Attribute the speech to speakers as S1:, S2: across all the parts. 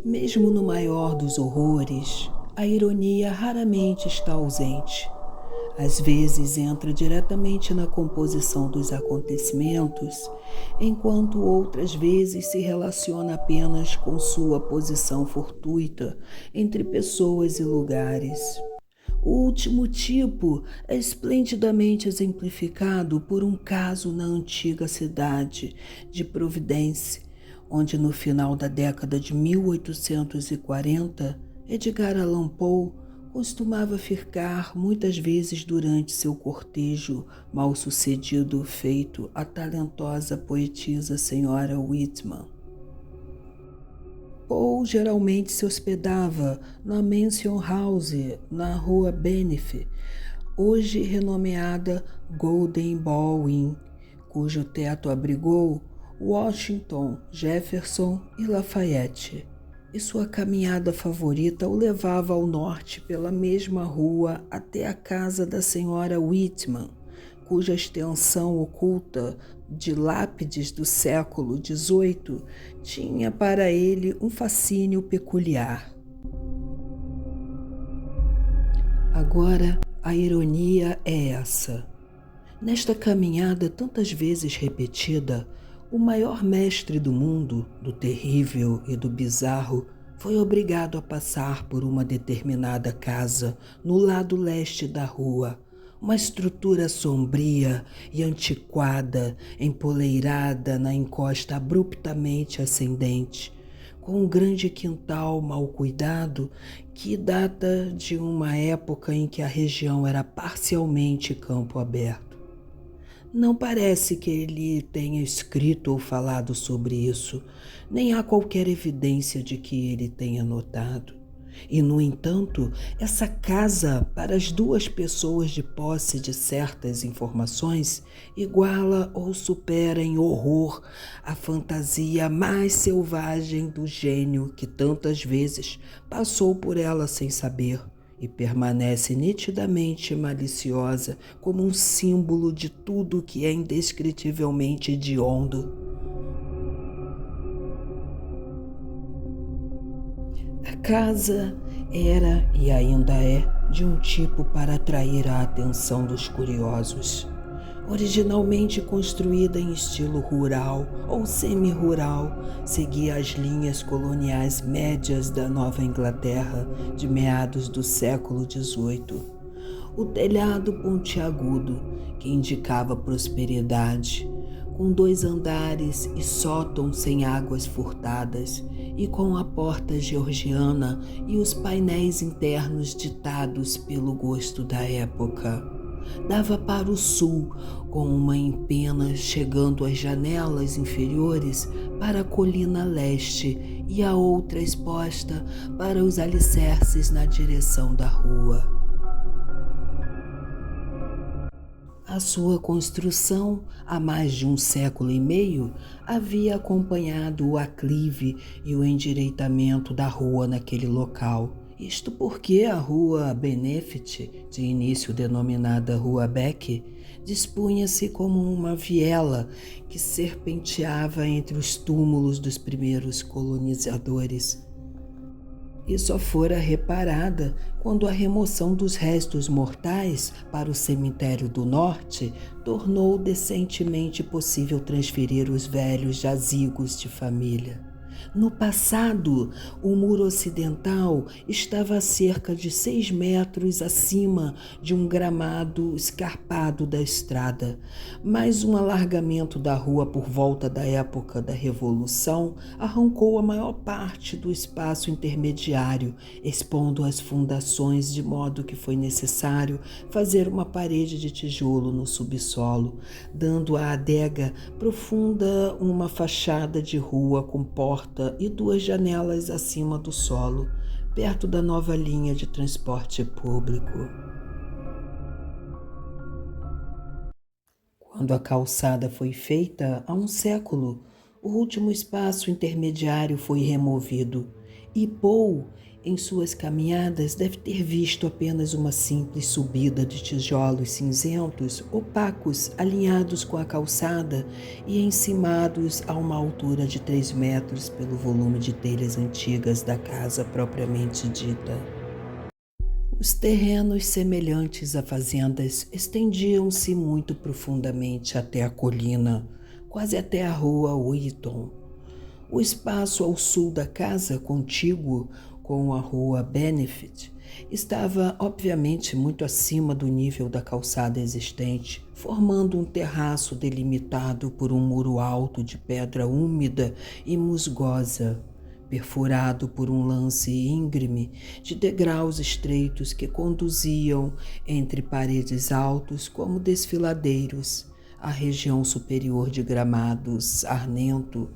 S1: Mesmo no maior dos horrores, a ironia raramente está ausente. Às vezes entra diretamente na composição dos acontecimentos, enquanto outras vezes se relaciona apenas com sua posição fortuita entre pessoas e lugares. O último tipo é esplendidamente exemplificado por um caso na antiga cidade de Providence, onde no final da década de 1840, Edgar Allan Poe costumava ficar muitas vezes durante seu cortejo mal-sucedido feito à talentosa poetisa Senhora Whitman. Poe geralmente se hospedava na Mansion House, na Rua Benefit, hoje renomeada Golden Ball Inn, cujo teto abrigou Washington, Jefferson e Lafayette. E sua caminhada favorita o levava ao norte pela mesma rua até a casa da senhora Whitman, cuja extensão oculta de lápides do século XVIII tinha para ele um fascínio peculiar. Agora, a ironia é essa. Nesta caminhada tantas vezes repetida, o maior mestre do mundo, do terrível e do bizarro, foi obrigado a passar por uma determinada casa no lado leste da rua, uma estrutura sombria e antiquada, empoleirada na encosta abruptamente ascendente, com um grande quintal mal cuidado que data de uma época em que a região era parcialmente campo aberto. Não parece que ele tenha escrito ou falado sobre isso, nem há qualquer evidência de que ele tenha notado. E, no entanto, essa casa, para as duas pessoas de posse de certas informações, iguala ou supera em horror a fantasia mais selvagem do gênio que tantas vezes passou por ela sem saber e permanece nitidamente maliciosa como um símbolo de tudo que é indescritivelmente hediondo. A casa era e ainda é de um tipo para atrair a atenção dos curiosos. Originalmente construída em estilo rural ou semi-rural, seguia as linhas coloniais médias da Nova Inglaterra de meados do século XVIII. O telhado pontiagudo, que indicava prosperidade, com 2 andares e sótão sem águas furtadas, e com a porta georgiana e os painéis internos ditados pelo gosto da época. Dava para o sul, com uma empena chegando às janelas inferiores para a colina leste e a outra exposta para os alicerces na direção da rua. A sua construção, há mais de um século e meio, havia acompanhado o aclive e o endireitamento da rua naquele local. Isto porque a Rua Benefit, de início denominada Rua Beck, dispunha-se como uma viela que serpenteava entre os túmulos dos primeiros colonizadores e só fora reparada quando a remoção dos restos mortais para o cemitério do norte tornou decentemente possível transferir os velhos jazigos de família. No passado, o muro ocidental estava a cerca de 6 metros acima de um gramado escarpado da estrada, mas um alargamento da rua por volta da época da Revolução arrancou a maior parte do espaço intermediário, expondo as fundações de modo que foi necessário fazer uma parede de tijolo no subsolo, dando à adega profunda uma fachada de rua com porta e 2 janelas acima do solo, perto da nova linha de transporte público. Quando a calçada foi feita há um século, o último espaço intermediário foi removido e Poe em suas caminhadas, deve ter visto apenas uma simples subida de tijolos cinzentos, opacos, alinhados com a calçada e encimados a uma altura de 3 metros pelo volume de telhas antigas da casa propriamente dita. Os terrenos semelhantes a fazendas estendiam-se muito profundamente até a colina, quase até a rua Wheaton. O espaço ao sul da casa, contíguo com a rua Benefit, estava obviamente muito acima do nível da calçada existente, formando um terraço delimitado por um muro alto de pedra úmida e musgosa, perfurado por um lance íngreme de degraus estreitos que conduziam entre paredes altos como desfiladeiros à região superior de gramados sarnento,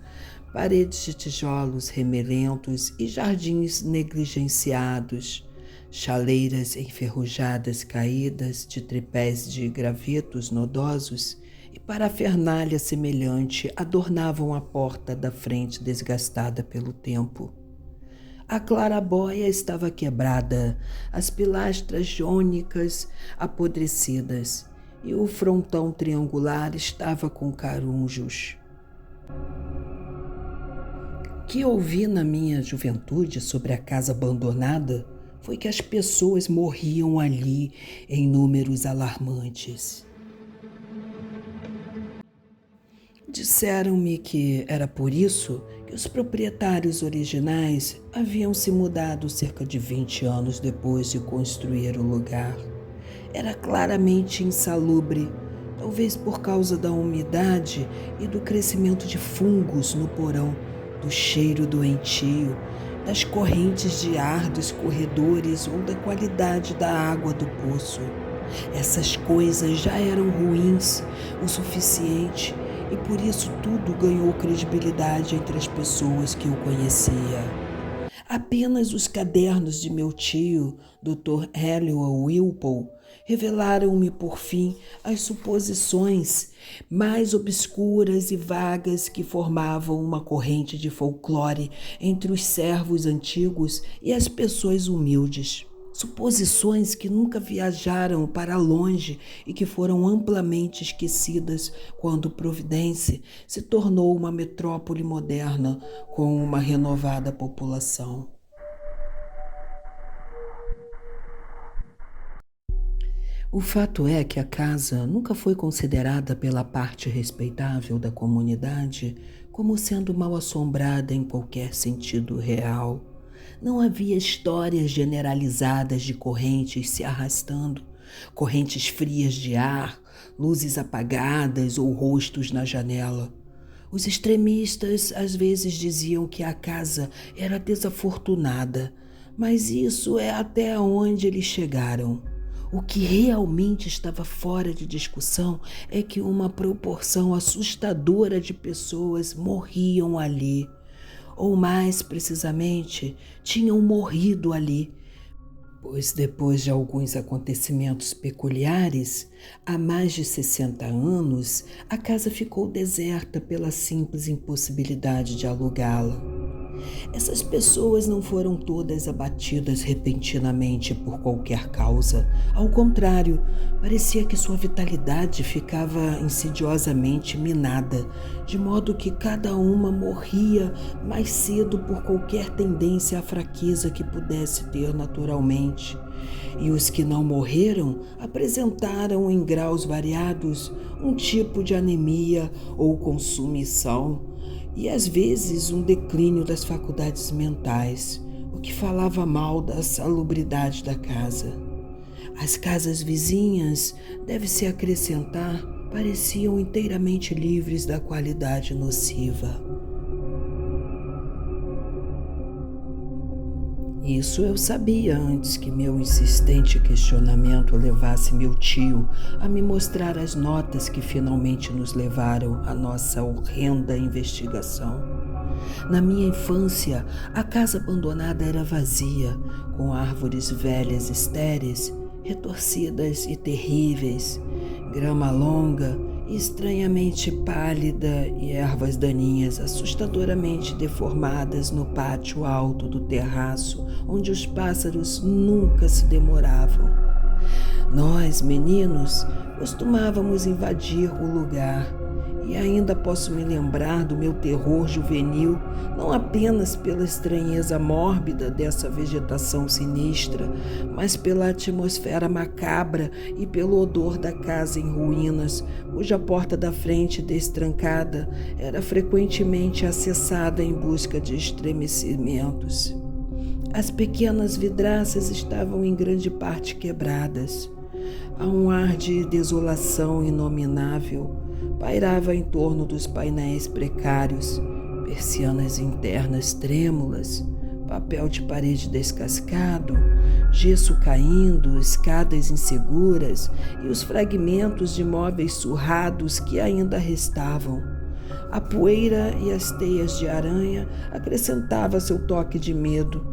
S1: paredes de tijolos remelentos e jardins negligenciados, chaleiras enferrujadas caídas de tripés de gravetos nodosos e parafernália semelhante adornavam a porta da frente desgastada pelo tempo. A clarabóia estava quebrada, as pilastras jônicas apodrecidas e o frontão triangular estava com carunjos. O que ouvi na minha juventude sobre a casa abandonada foi que as pessoas morriam ali em números alarmantes. Disseram-me que era por isso que os proprietários originais haviam se mudado cerca de 20 anos depois de construir o lugar. Era claramente insalubre, talvez por causa da umidade e do crescimento de fungos no porão, do cheiro doentio, das correntes de ar dos corredores ou da qualidade da água do poço. Essas coisas já eram ruins o suficiente e por isso tudo ganhou credibilidade entre as pessoas que eu conhecia. Apenas os cadernos de meu tio, Dr. Halliwell Wilpole, revelaram-me por fim as suposições mais obscuras e vagas que formavam uma corrente de folclore entre os servos antigos e as pessoas humildes. Suposições que nunca viajaram para longe e que foram amplamente esquecidas quando Providence se tornou uma metrópole moderna com uma renovada população. O fato é que a casa nunca foi considerada pela parte respeitável da comunidade como sendo mal assombrada em qualquer sentido real. Não havia histórias generalizadas de correntes se arrastando, correntes frias de ar, luzes apagadas ou rostos na janela. Os extremistas às vezes diziam que a casa era desafortunada, mas isso é até onde eles chegaram. O que realmente estava fora de discussão é que uma proporção assustadora de pessoas morriam ali, ou mais precisamente, tinham morrido ali, pois depois de alguns acontecimentos peculiares, há mais de 60 anos, a casa ficou deserta pela simples impossibilidade de alugá-la. Essas pessoas não foram todas abatidas repentinamente por qualquer causa. Ao contrário, parecia que sua vitalidade ficava insidiosamente minada, de modo que cada uma morria mais cedo por qualquer tendência à fraqueza que pudesse ter naturalmente. E os que não morreram apresentaram em graus variados um tipo de anemia ou consumição, e às vezes um declínio das faculdades mentais, o que falava mal da salubridade da casa. As casas vizinhas, deve-se acrescentar, pareciam inteiramente livres da qualidade nociva. Isso eu sabia antes que meu insistente questionamento levasse meu tio a me mostrar as notas que finalmente nos levaram à nossa horrenda investigação. Na minha infância, a casa abandonada era vazia, com árvores velhas estéreis, retorcidas e terríveis, grama longa estranhamente pálida e ervas daninhas assustadoramente deformadas no pátio alto do terraço, onde os pássaros nunca se demoravam. Nós, meninos, costumávamos invadir o lugar e ainda posso me lembrar do meu terror juvenil, não apenas pela estranheza mórbida dessa vegetação sinistra, mas pela atmosfera macabra e pelo odor da casa em ruínas, cuja porta da frente destrancada era frequentemente acessada em busca de estremecimentos. As pequenas vidraças estavam em grande parte quebradas. Há um ar de desolação inominável pairava em torno dos painéis precários, persianas internas trêmulas, papel de parede descascado, gesso caindo, escadas inseguras e os fragmentos de móveis surrados que ainda restavam. A poeira e as teias de aranha acrescentavam seu toque de medo.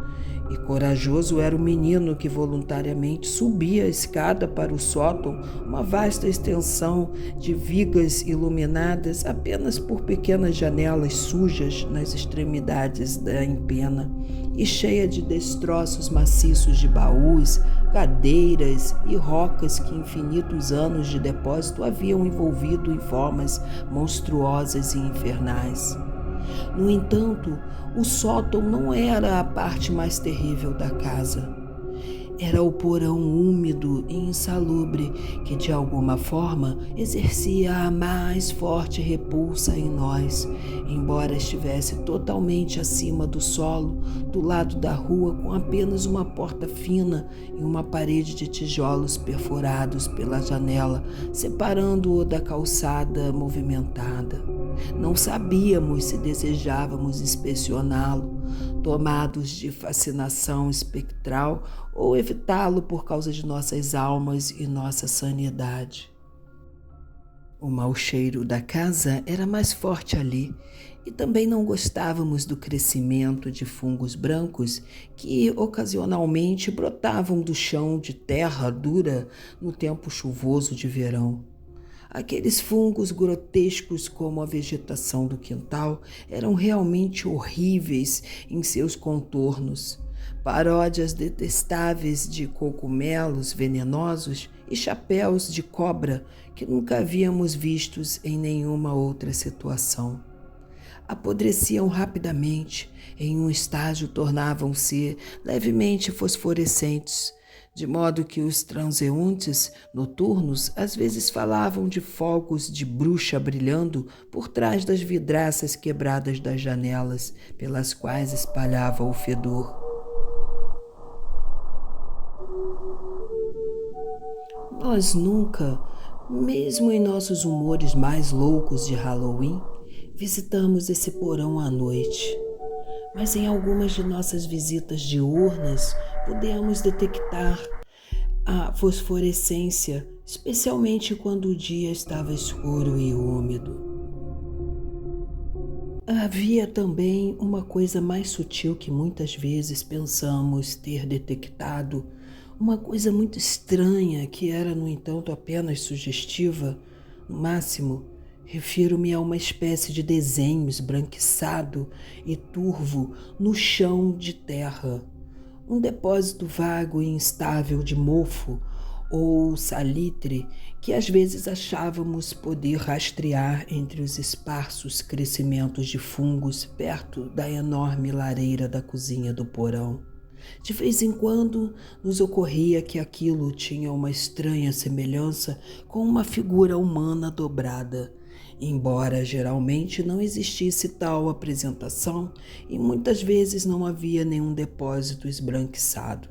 S1: E corajoso era o menino que voluntariamente subia a escada para o sótão, uma vasta extensão de vigas iluminadas apenas por pequenas janelas sujas nas extremidades da empena e cheia de destroços maciços de baús, cadeiras e rocas que infinitos anos de depósito haviam envolvido em formas monstruosas e infernais. No entanto, o sótão não era a parte mais terrível da casa. Era o porão úmido e insalubre que, de alguma forma, exercia a mais forte repulsa em nós, embora estivesse totalmente acima do solo, do lado da rua, com apenas uma porta fina e uma parede de tijolos perfurados pela janela, separando-o da calçada movimentada. Não sabíamos se desejávamos inspecioná-lo, tomados de fascinação espectral, ou evitá-lo por causa de nossas almas e nossa sanidade. O mau cheiro da casa era mais forte ali, e também não gostávamos do crescimento de fungos brancos que ocasionalmente brotavam do chão de terra dura no tempo chuvoso de verão. Aqueles fungos grotescos como a vegetação do quintal eram realmente horríveis em seus contornos, paródias detestáveis de cogumelos venenosos e chapéus de cobra que nunca havíamos vistos em nenhuma outra situação. Apodreciam rapidamente, em um estágio tornavam-se levemente fosforescentes, de modo que os transeuntes noturnos às vezes falavam de fogos de bruxa brilhando por trás das vidraças quebradas das janelas, pelas quais espalhava o fedor. Nós nunca, mesmo em nossos humores mais loucos de Halloween, visitamos esse porão à noite. Mas em algumas de nossas visitas diurnas podemos detectar a fosforescência, especialmente quando o dia estava escuro e úmido. Havia também uma coisa mais sutil que muitas vezes pensamos ter detectado, uma coisa muito estranha que era, no entanto, apenas sugestiva. No máximo, refiro-me a uma espécie de desenho esbranquiçado e turvo no chão de terra, um depósito vago e instável de mofo ou salitre que às vezes achávamos poder rastrear entre os esparsos crescimentos de fungos perto da enorme lareira da cozinha do porão. De vez em quando nos ocorria que aquilo tinha uma estranha semelhança com uma figura humana dobrada, embora geralmente não existisse tal apresentação e muitas vezes não havia nenhum depósito esbranquiçado.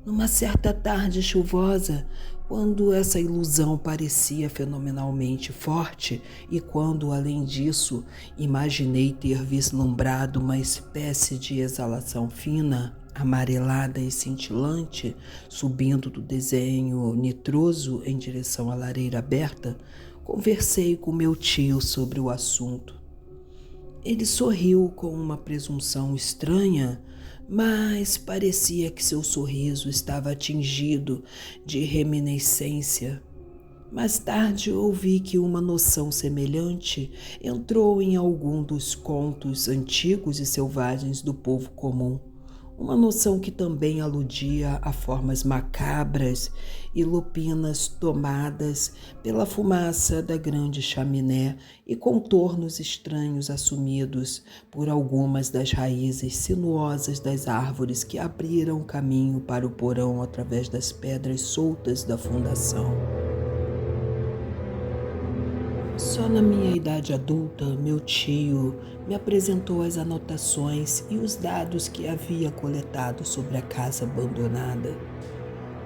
S1: Numa certa tarde chuvosa, quando essa ilusão parecia fenomenalmente forte e quando, além disso, imaginei ter vislumbrado uma espécie de exalação fina, amarelada e cintilante, subindo do desenho nitroso em direção à lareira aberta, conversei com meu tio sobre o assunto. Ele sorriu com uma presunção estranha, mas parecia que seu sorriso estava tingido de reminiscência. Mais tarde ouvi que uma noção semelhante entrou em algum dos contos antigos e selvagens do povo comum. Uma noção que também aludia a formas macabras e lupinas tomadas pela fumaça da grande chaminé e contornos estranhos assumidos por algumas das raízes sinuosas das árvores que abriram caminho para o porão através das pedras soltas da fundação. Só na minha idade adulta, meu tio me apresentou as anotações e os dados que havia coletado sobre a casa abandonada.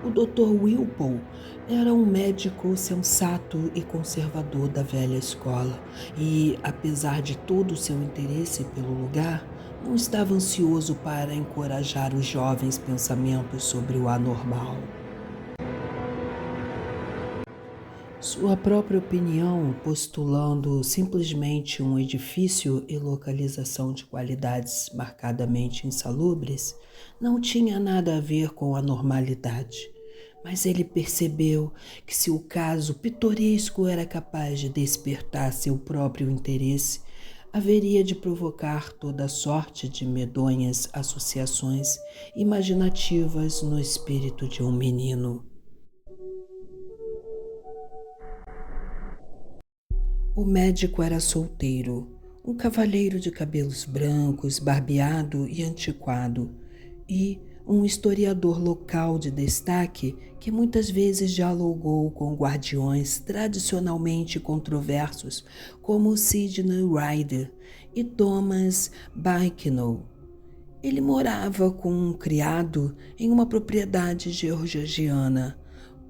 S1: O Dr. Wilpole era um médico sensato e conservador da velha escola e, apesar de todo o seu interesse pelo lugar, não estava ansioso para encorajar os jovens pensamentos sobre o anormal. Sua própria opinião, postulando simplesmente um edifício e localização de qualidades marcadamente insalubres, não tinha nada a ver com a normalidade. Mas ele percebeu que se o caso pitoresco era capaz de despertar seu próprio interesse, haveria de provocar toda sorte de medonhas associações imaginativas no espírito de um menino. O médico era solteiro, um cavalheiro de cabelos brancos, barbeado e antiquado, e um historiador local de destaque que muitas vezes dialogou com guardiões tradicionalmente controversos como Sidney Ryder e Thomas Bicknell. Ele morava com um criado em uma propriedade georgiana,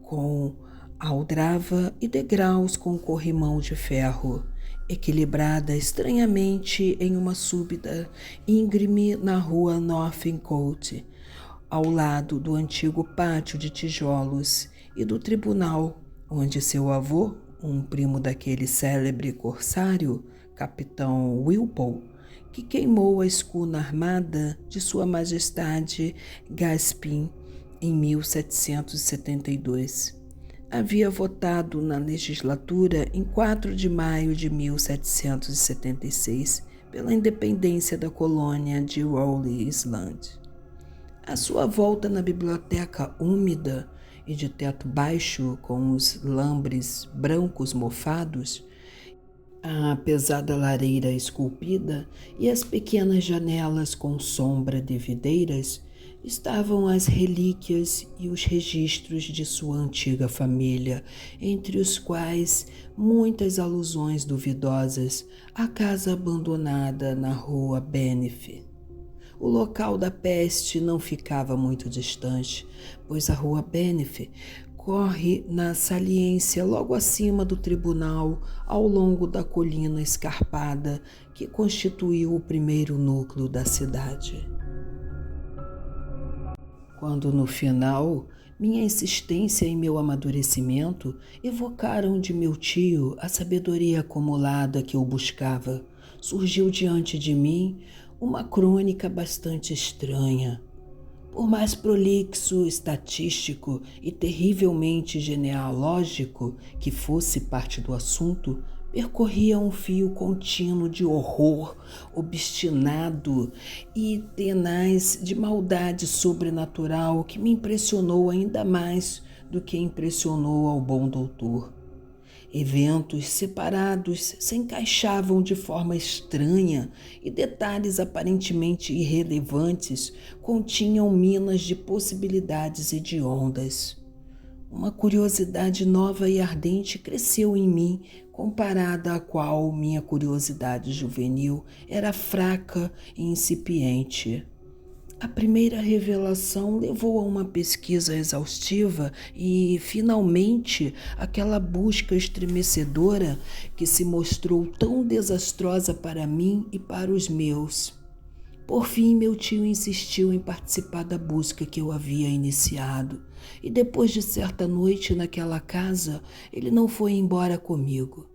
S1: com aldrava e degraus com corrimão de ferro, equilibrada estranhamente em uma súbita íngreme na rua Northcote, ao lado do antigo pátio de tijolos e do tribunal, onde seu avô, um primo daquele célebre corsário, capitão Wilpole, que queimou a escuna armada de Sua Majestade Gaspin em 1772. Havia votado na legislatura em 4 de maio de 1776 pela independência da colônia de Rhode Island. À sua volta na biblioteca úmida e de teto baixo com os lambres brancos mofados, a pesada lareira esculpida e as pequenas janelas com sombra de videiras, estavam as relíquias e os registros de sua antiga família, entre os quais muitas alusões duvidosas à casa abandonada na rua Benefit. O local da peste não ficava muito distante, pois a rua Benefit corre na saliência logo acima do tribunal, ao longo da colina escarpada que constituiu o primeiro núcleo da cidade. Quando no final, minha insistência e meu amadurecimento evocaram de meu tio a sabedoria acumulada que eu buscava, surgiu diante de mim uma crônica bastante estranha. Por mais prolixo, estatístico e terrivelmente genealógico que fosse parte do assunto, percorria um fio contínuo de horror, obstinado e tenaz de maldade sobrenatural que me impressionou ainda mais do que impressionou ao bom doutor. Eventos separados se encaixavam de forma estranha e detalhes aparentemente irrelevantes continham minas de possibilidades hediondas. Uma curiosidade nova e ardente cresceu em mim, comparada à qual minha curiosidade juvenil era fraca e incipiente. A primeira revelação levou a uma pesquisa exaustiva e, finalmente, aquela busca estremecedora que se mostrou tão desastrosa para mim e para os meus. Por fim, meu tio insistiu em participar da busca que eu havia iniciado, e depois de certa noite naquela casa, ele não foi embora comigo.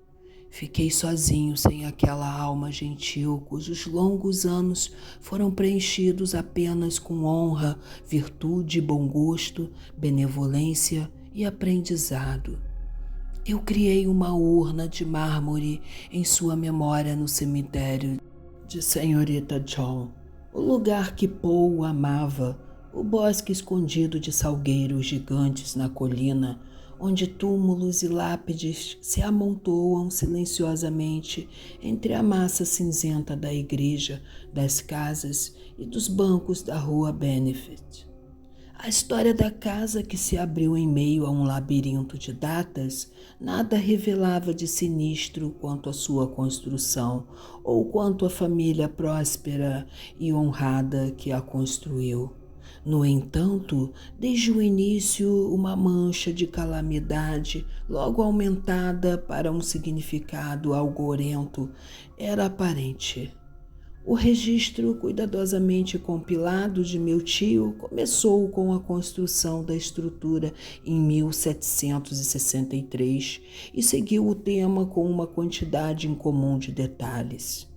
S1: Fiquei sozinho, sem aquela alma gentil cujos longos anos foram preenchidos apenas com honra, virtude, bom gosto, benevolência e aprendizado. Eu criei uma urna de mármore em sua memória no cemitério de Senhorita John, o lugar que Poe amava, o bosque escondido de salgueiros gigantes na colina, onde túmulos e lápides se amontoam silenciosamente entre a massa cinzenta da igreja, das casas e dos bancos da rua Benefit. A história da casa que se abriu em meio a um labirinto de datas nada revelava de sinistro quanto à sua construção ou quanto à família próspera e honrada que a construiu. No entanto, desde o início, uma mancha de calamidade, logo aumentada para um significado algorento, era aparente. O registro cuidadosamente compilado de meu tio começou com a construção da estrutura em 1763 e seguiu o tema com uma quantidade incomum de detalhes.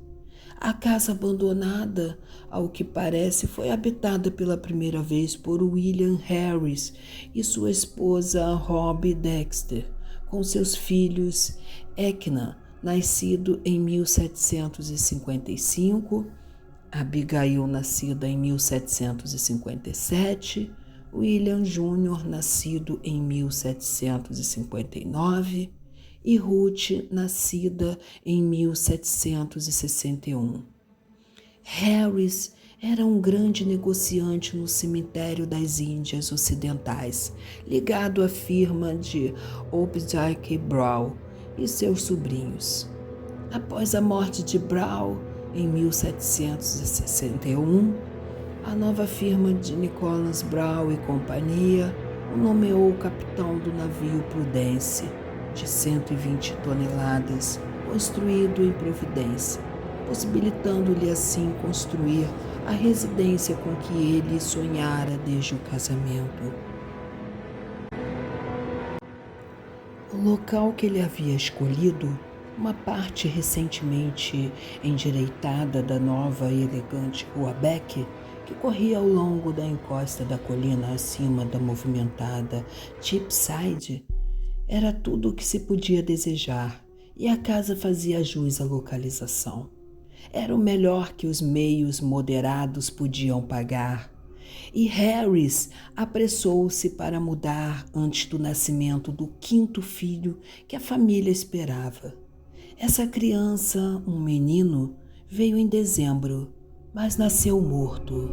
S1: A casa abandonada, ao que parece, foi habitada pela primeira vez por William Harris e sua esposa Robbie Dexter, com seus filhos Ekna, nascido em 1755, Abigail, nascida em 1757, William Jr., nascido em 1759, e Ruth, nascida em 1761. Harris era um grande negociante no cemitério das Índias Ocidentais, ligado à firma de Updike Brown e seus sobrinhos. Após a morte de Brown, em 1761, a nova firma de Nicholas Brown e Companhia o nomeou capitão do navio Prudence, de 120 toneladas, construído em Providência, possibilitando-lhe assim construir a residência com que ele sonhara desde o casamento. O local que ele havia escolhido, uma parte recentemente endireitada da nova e elegante Rua Beck, que corria ao longo da encosta da colina acima da movimentada Cheapside, era tudo o que se podia desejar, e a casa fazia jus à localização. Era o melhor que os meios moderados podiam pagar, e Harris apressou-se para mudar antes do nascimento do quinto filho que a família esperava. Essa criança, um menino, veio em dezembro, mas nasceu morto.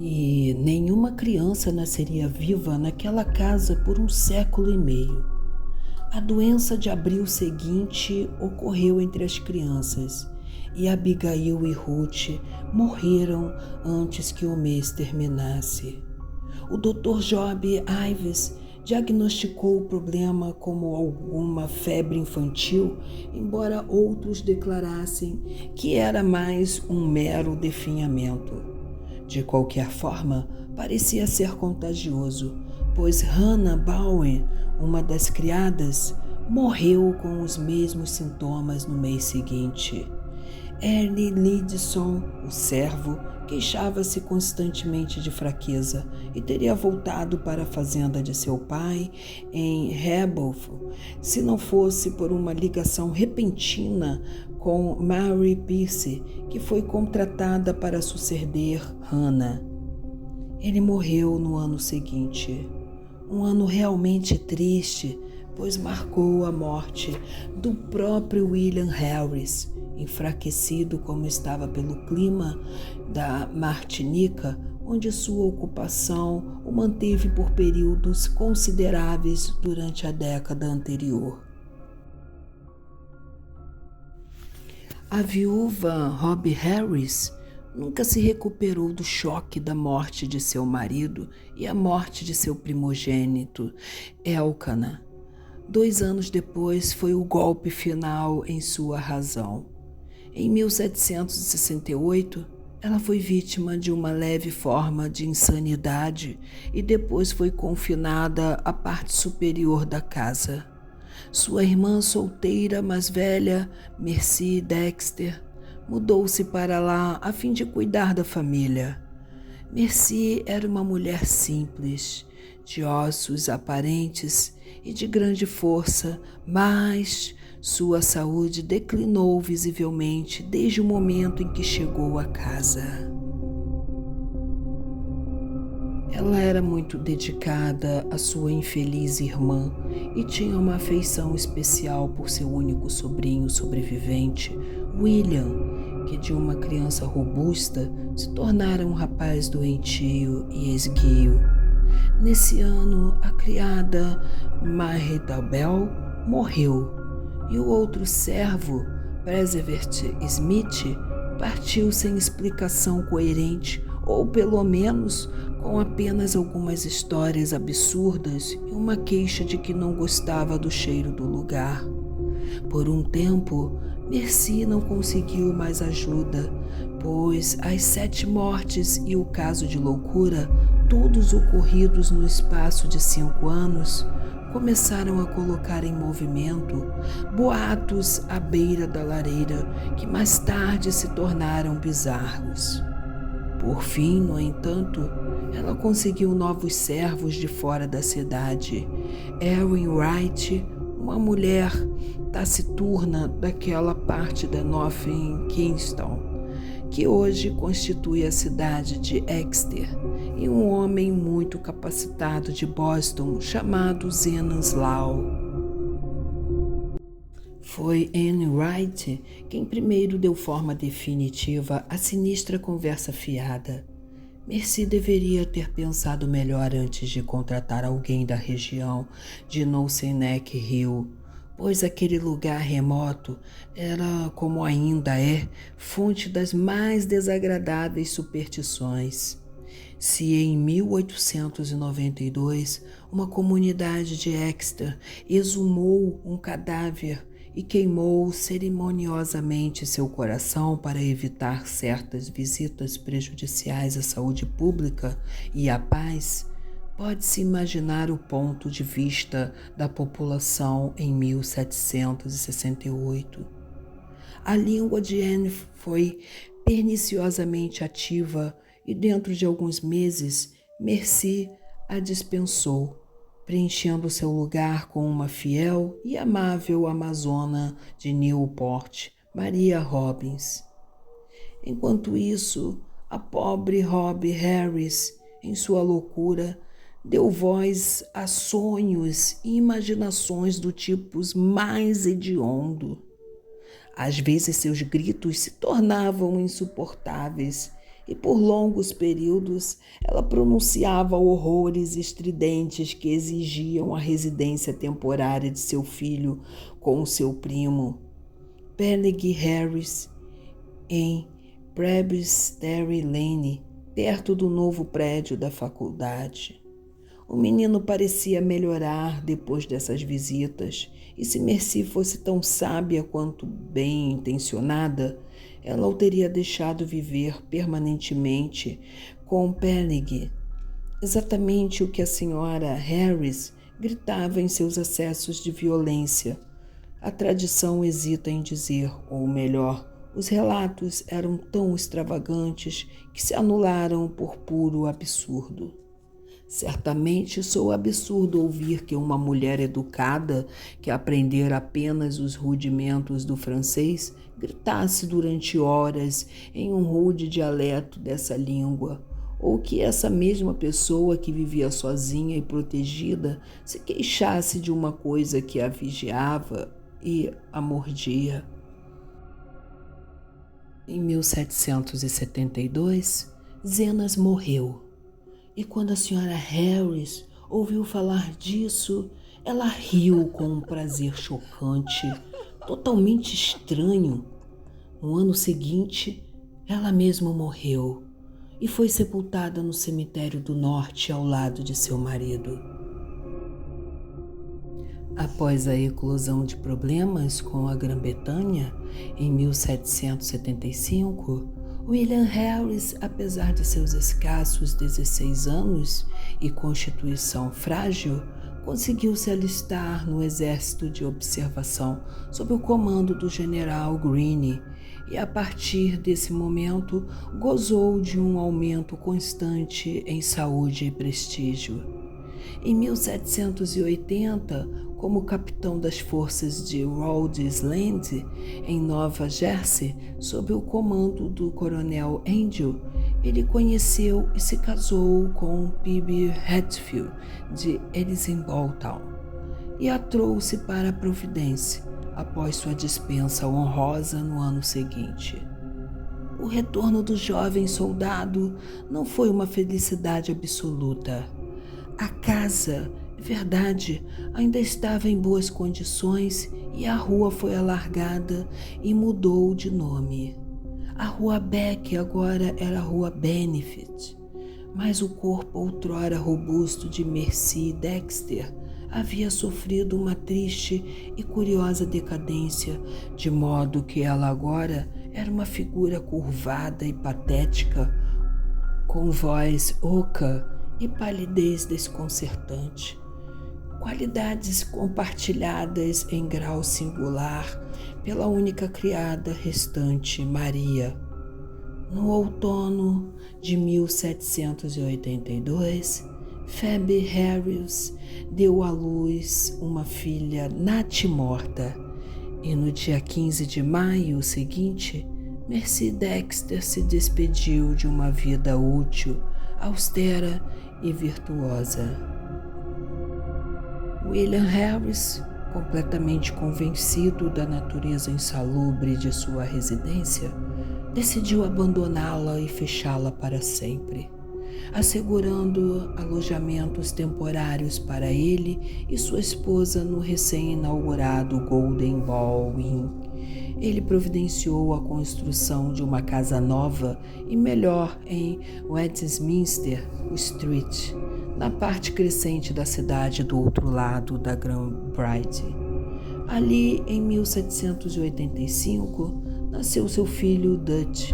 S1: E nenhuma criança nasceria viva naquela casa por um século e meio. A doença de abril seguinte ocorreu entre as crianças, e Abigail e Ruth morreram antes que o mês terminasse. O Dr. Job Ives diagnosticou o problema como alguma febre infantil, embora outros declarassem que era mais um mero definhamento. De qualquer forma, parecia ser contagioso, pois Hannah Bowen, uma das criadas, morreu com os mesmos sintomas no mês seguinte. Ernie Lidson, o servo, queixava-se constantemente de fraqueza e teria voltado para a fazenda de seu pai em Rebelth, se não fosse por uma ligação repentina com Mary Pierce, que foi contratada para suceder Hannah. Ele morreu no ano seguinte, um ano realmente triste, pois marcou a morte do próprio William Harris, enfraquecido como estava pelo clima da Martinica, onde sua ocupação o manteve por períodos consideráveis durante a década anterior. A viúva Robbie Harris nunca se recuperou do choque da morte de seu marido e a morte de seu primogênito, Elkanah. 2 anos depois foi o golpe final em sua razão. Em 1768, ela foi vítima de uma leve forma de insanidade e depois foi confinada à parte superior da casa. Sua irmã solteira mais velha, Mercy Dexter, mudou-se para lá a fim de cuidar da família. Mercy era uma mulher simples, de ossos aparentes e de grande força, mas sua saúde declinou visivelmente desde o momento em que chegou à casa. Ela era muito dedicada à sua infeliz irmã e tinha uma afeição especial por seu único sobrinho sobrevivente, William, que de uma criança robusta se tornara um rapaz doentio e esguio. Nesse ano, a criada Maherbal morreu e o outro servo, Perseverance Smith, partiu sem explicação coerente, ou pelo menos com apenas algumas histórias absurdas e uma queixa de que não gostava do cheiro do lugar. Por um tempo, Mercy não conseguiu mais ajuda, pois as 7 mortes e o caso de loucura, todos ocorridos no espaço de 5 anos, começaram a colocar em movimento boatos à beira da lareira que mais tarde se tornaram bizarros. Por fim, no entanto, ela conseguiu novos servos de fora da cidade. Erin Wright, uma mulher taciturna daquela parte da North Kingston, que hoje constitui a cidade de Exeter, e um homem muito capacitado de Boston chamado Zenon Law. Foi Anne Wright quem primeiro deu forma definitiva à sinistra conversa fiada. Mercy deveria ter pensado melhor antes de contratar alguém da região de Knowsenneck Hill, pois aquele lugar remoto era, como ainda é, fonte das mais desagradáveis superstições. Se em 1892 uma comunidade de Exeter exumou um cadáver e queimou cerimoniosamente seu coração para evitar certas visitas prejudiciais à saúde pública e à paz, pode-se imaginar o ponto de vista da população em 1768. A língua de Anne foi perniciosamente ativa e dentro de alguns meses Mercy a dispensou, preenchendo seu lugar com uma fiel e amável amazona de Newport, Maria Robbins. Enquanto isso, a pobre Robb Harris, em sua loucura, deu voz a sonhos e imaginações do tipo mais hediondo. Às vezes seus gritos se tornavam insuportáveis e por longos períodos ela pronunciava horrores estridentes que exigiam a residência temporária de seu filho com seu primo, Peleg Harris, em Presbytery Lane, perto do novo prédio da faculdade. O menino parecia melhorar depois dessas visitas, e se Mercy fosse tão sábia quanto bem intencionada, ela o teria deixado viver permanentemente com Peleg. Exatamente o que a senhora Harris gritava em seus acessos de violência. A tradição hesita em dizer, ou melhor, os relatos eram tão extravagantes que se anularam por puro absurdo. Certamente sou absurdo ouvir que uma mulher educada, que aprendera apenas os rudimentos do francês, gritasse durante horas em um rude dialeto dessa língua, ou que essa mesma pessoa que vivia sozinha e protegida se queixasse de uma coisa que a vigiava e a mordia. Em 1772, Zenas morreu. E quando a senhora Harris ouviu falar disso, ela riu com um prazer chocante, totalmente estranho. No ano seguinte, ela mesma morreu e foi sepultada no cemitério do norte ao lado de seu marido. Após a eclosão de problemas com a Grã-Bretanha, em 1775, William Harris, apesar de seus escassos 16 anos e constituição frágil, conseguiu se alistar no exército de observação sob o comando do general Greene e, a partir desse momento, gozou de um aumento constante em saúde e prestígio. Em 1780, como capitão das forças de Rhode Island, em Nova Jersey, sob o comando do coronel Angel, ele conheceu e se casou com Phoebe Hatfield de Elizabethtown e a trouxe para a Providência após sua dispensa honrosa no ano seguinte. O retorno do jovem soldado não foi uma felicidade absoluta. A casa, é verdade, ainda estava em boas condições e a rua foi alargada e mudou de nome. A Rua Beck agora era a Rua Benefit, mas o corpo outrora robusto de Mercy Dexter havia sofrido uma triste e curiosa decadência, de modo que ela agora era uma figura curvada e patética, com voz oca e palidez desconcertante. Qualidades compartilhadas em grau singular pela única criada restante, Maria. No outono de 1782, Phoebe Harris deu à luz uma filha natimorta e no dia 15 de maio seguinte, Mercy Dexter se despediu de uma vida útil, austera e virtuosa. William Harris, completamente convencido da natureza insalubre de sua residência, decidiu abandoná-la e fechá-la para sempre, assegurando alojamentos temporários para ele e sua esposa no recém-inaugurado Golden Ball Inn. Ele providenciou a construção de uma casa nova e melhor em Westminster Street, na parte crescente da cidade do outro lado da Grand Prix. Ali, em 1785, nasceu seu filho Dutch,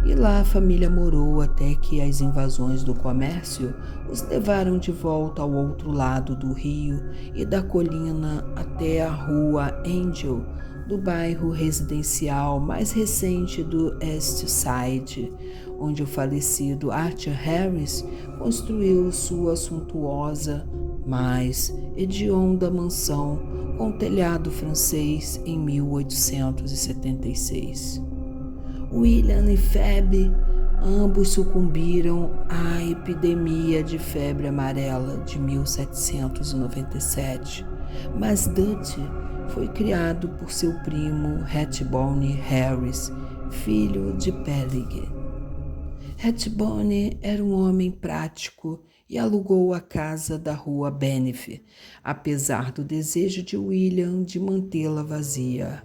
S1: e lá a família morou até que as invasões do comércio os levaram de volta ao outro lado do rio e da colina até a Rua Angel, do bairro residencial mais recente do East Side, onde o falecido Arthur Harris construiu sua suntuosa, mas hedionda mansão com telhado francês em 1876. William e Phoebe ambos sucumbiram à epidemia de febre amarela de 1797, mas Dutch foi criado por seu primo Rathbone Harris, filho de Peleg. Rathbone era um homem prático e alugou a casa da Rua Benefit, apesar do desejo de William de mantê-la vazia.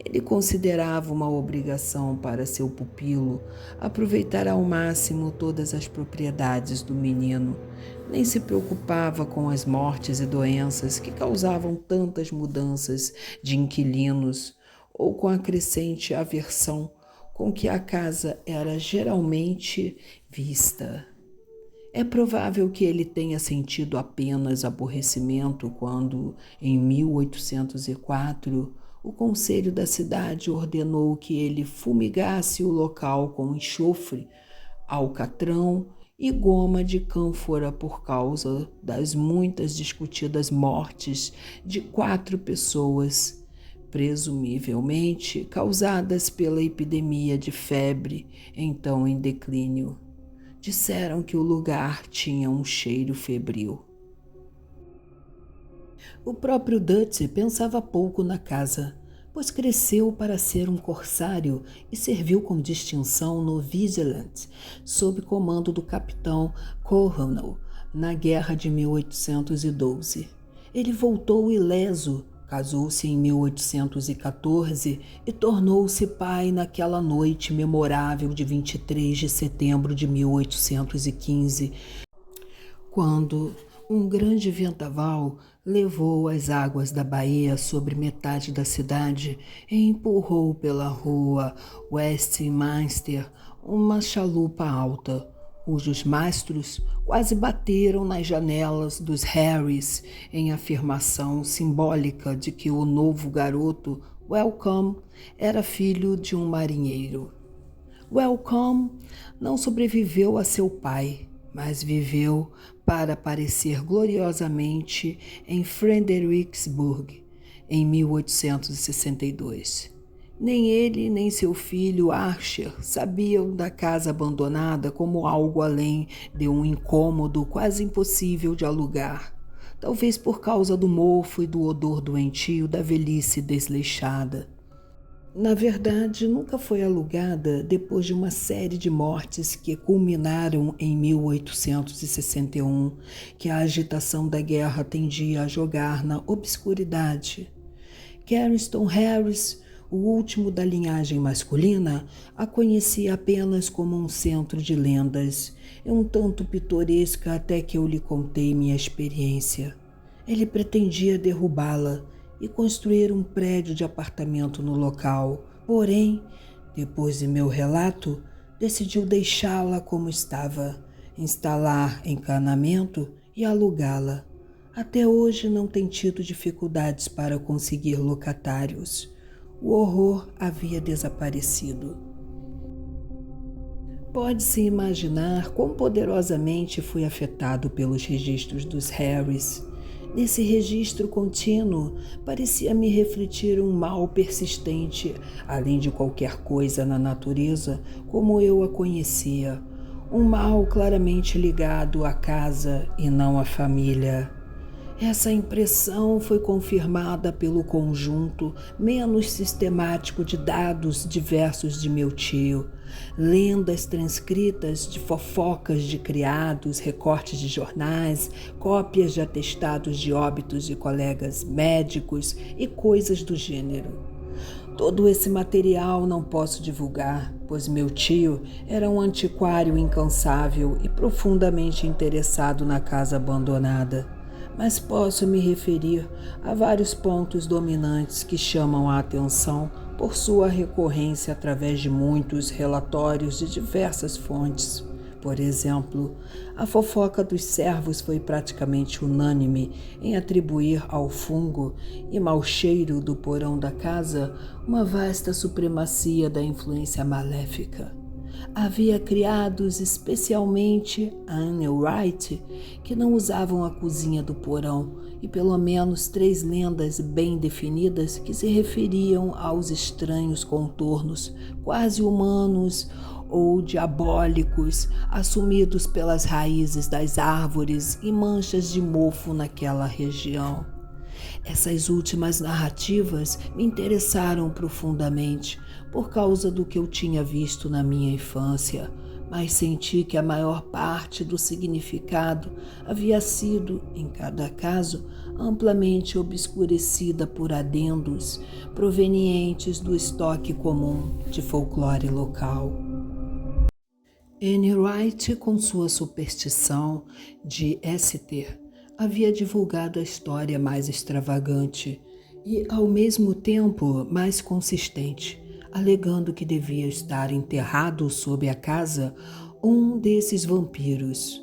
S1: Ele considerava uma obrigação para seu pupilo aproveitar ao máximo todas as propriedades do menino. Nem se preocupava com as mortes e doenças que causavam tantas mudanças de inquilinos ou com a crescente aversão com que a casa era geralmente vista. É provável que ele tenha sentido apenas aborrecimento quando, em 1804, o conselho da cidade ordenou que ele fumigasse o local com enxofre, alcatrão e goma de cânfora por causa das muitas discutidas mortes de 4 pessoas, presumivelmente causadas pela epidemia de febre, então em declínio. Disseram que o lugar tinha um cheiro febril. O próprio Dutch pensava pouco na casa, pois cresceu para ser um corsário e serviu com distinção no Vigilant, sob comando do capitão Coronel, na Guerra de 1812. Ele voltou ileso, casou-se em 1814 e tornou-se pai naquela noite memorável de 23 de setembro de 1815, quando um grande vendaval levou as águas da Baía sobre metade da cidade e empurrou pela rua Westminster uma chalupa alta, cujos mastros quase bateram nas janelas dos Harris em afirmação simbólica de que o novo garoto, Welcome, era filho de um marinheiro. Welcome não sobreviveu a seu pai, mas viveu para aparecer gloriosamente em Fredericksburg em 1862. Nem ele nem seu filho Archer sabiam da casa abandonada como algo além de um incômodo quase impossível de alugar, talvez por causa do mofo e do odor doentio da velhice desleixada. Na verdade, nunca foi alugada depois de uma série de mortes que culminaram em 1861, que a agitação da guerra tendia a jogar na obscuridade. Carrington Harris, o último da linhagem masculina, a conhecia apenas como um centro de lendas, e um tanto pitoresca até que eu lhe contei minha experiência. Ele pretendia derrubá-la e construir um prédio de apartamento no local, porém, depois de meu relato, decidiu deixá-la como estava, instalar encanamento e alugá-la. Até hoje não tem tido dificuldades para conseguir locatários. O horror havia desaparecido. Pode-se imaginar quão poderosamente fui afetado pelos registros dos Harris. Nesse registro contínuo, parecia-me refletir um mal persistente, além de qualquer coisa na natureza como eu a conhecia. Um mal claramente ligado à casa e não à família. Essa impressão foi confirmada pelo conjunto menos sistemático de dados diversos de meu tio, lendas transcritas de fofocas de criados, recortes de jornais, cópias de atestados de óbitos de colegas médicos e coisas do gênero. Todo esse material não posso divulgar, pois meu tio era um antiquário incansável e profundamente interessado na casa abandonada. Mas posso me referir a vários pontos dominantes que chamam a atenção por sua recorrência através de muitos relatórios de diversas fontes. Por exemplo, a fofoca dos servos foi praticamente unânime em atribuir ao fungo e mau cheiro do porão da casa uma vasta supremacia da influência maléfica. Havia criados, especialmente Anne Wright, que não usavam a cozinha do porão, e pelo menos 3 lendas bem definidas que se referiam aos estranhos contornos, quase humanos ou diabólicos, assumidos pelas raízes das árvores e manchas de mofo naquela região. Essas últimas narrativas me interessaram profundamente por causa do que eu tinha visto na minha infância, mas senti que a maior parte do significado havia sido, em cada caso, amplamente obscurecida por adendos provenientes do estoque comum de folclore local. Anne Wright, com sua superstição de Exeter, havia divulgado a história mais extravagante e, ao mesmo tempo, mais consistente, alegando que devia estar enterrado sob a casa um desses vampiros,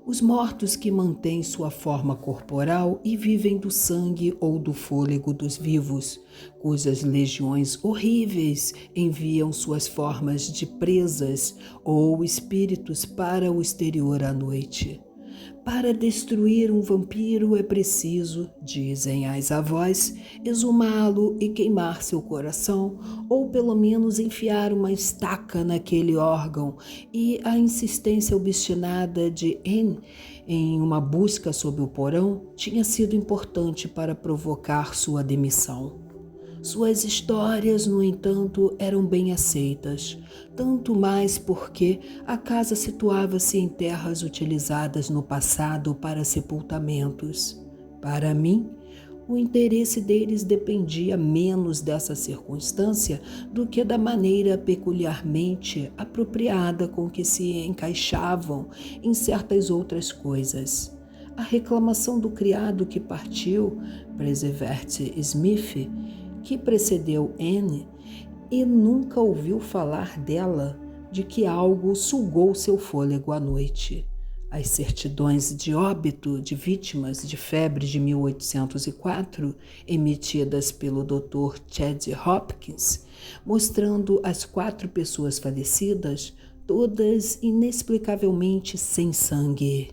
S1: os mortos que mantêm sua forma corporal e vivem do sangue ou do fôlego dos vivos, cujas legiões horríveis enviam suas formas de presas ou espíritos para o exterior à noite. Para destruir um vampiro é preciso, dizem as avós, exumá-lo e queimar seu coração, ou pelo menos enfiar uma estaca naquele órgão, e a insistência obstinada de Anne em uma busca sob o porão tinha sido importante para provocar sua demissão. Suas histórias, no entanto, eram bem aceitas, tanto mais porque a casa situava-se em terras utilizadas no passado para sepultamentos. Para mim, o interesse deles dependia menos dessa circunstância do que da maneira peculiarmente apropriada com que se encaixavam em certas outras coisas. A reclamação do criado que partiu, Perseverance Smith, que precedeu Anne, e nunca ouviu falar dela, de que algo sugou seu fôlego à noite. As certidões de óbito de vítimas de febre de 1804, emitidas pelo Dr. Chad Hopkins, mostrando as 4 pessoas falecidas, todas inexplicavelmente sem sangue.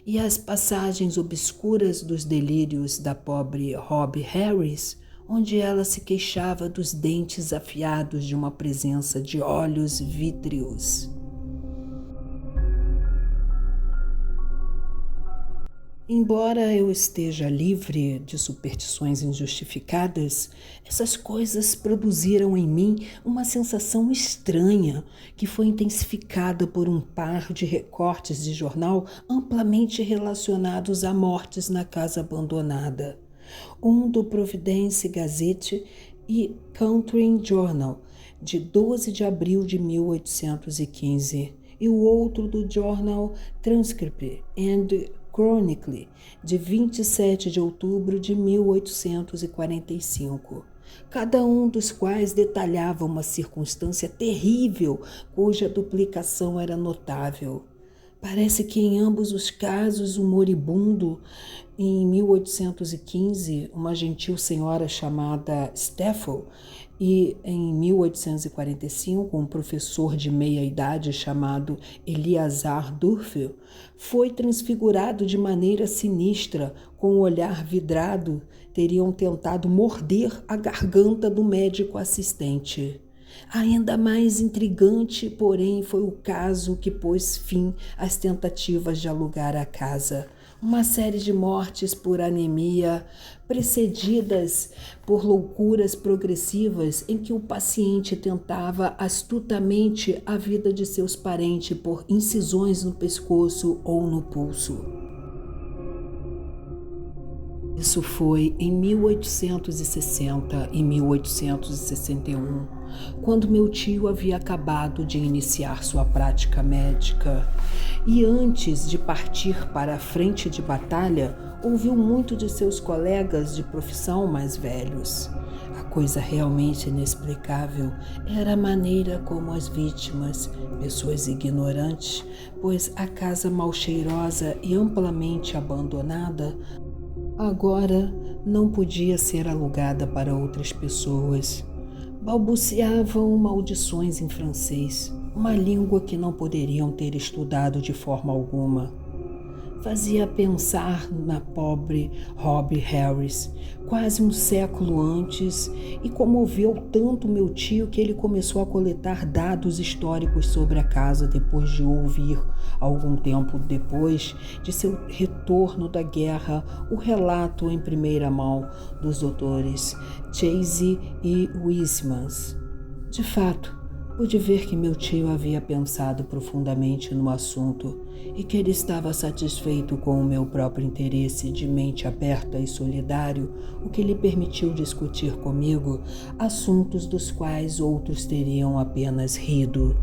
S1: e as passagens obscuras dos delírios da pobre Robbie Harris, onde ela se queixava dos dentes afiados de uma presença de olhos vítreos. Embora eu esteja livre de superstições injustificadas, essas coisas produziram em mim uma sensação estranha que foi intensificada por um par de recortes de jornal amplamente relacionados a mortes na casa abandonada. Um do Providence Gazette e Country Journal, de 12 de abril de 1815, e o outro do Journal Transcript and Chronicle, de 27 de outubro de 1845, cada um dos quais detalhava uma circunstância terrível cuja duplicação era notável. Parece que em ambos os casos o moribundo, em 1815, uma gentil senhora chamada Steffel, e em 1845, um professor de meia-idade chamado Eleazar Durfel, foi transfigurado de maneira sinistra, com o olhar vidrado, teriam tentado morder a garganta do médico assistente. Ainda mais intrigante, porém, foi o caso que pôs fim às tentativas de alugar a casa. Uma série de mortes por anemia, precedidas por loucuras progressivas em que o paciente tentava astutamente a vida de seus parentes por incisões no pescoço ou no pulso. Isso foi em 1860 e 1861, quando meu tio havia acabado de iniciar sua prática médica e antes de partir para a frente de batalha, ouviu muito de seus colegas de profissão mais velhos. A coisa realmente inexplicável era a maneira como as vítimas, pessoas ignorantes, pois a casa mal cheirosa e amplamente abandonada agora não podia ser alugada para outras pessoas. Balbuciavam maldições em francês, uma língua que não poderiam ter estudado de forma alguma. Fazia pensar na pobre Robbie Harris, quase um século antes, e comoveu tanto meu tio que ele começou a coletar dados históricos sobre a casa depois de ouvir, algum tempo depois de seu retorno da guerra, o relato em primeira mão dos doutores Chase e Wiseman. De fato, pude ver que meu tio havia pensado profundamente no assunto e que ele estava satisfeito com o meu próprio interesse de mente aberta e solidário, o que lhe permitiu discutir comigo assuntos dos quais outros teriam apenas rido.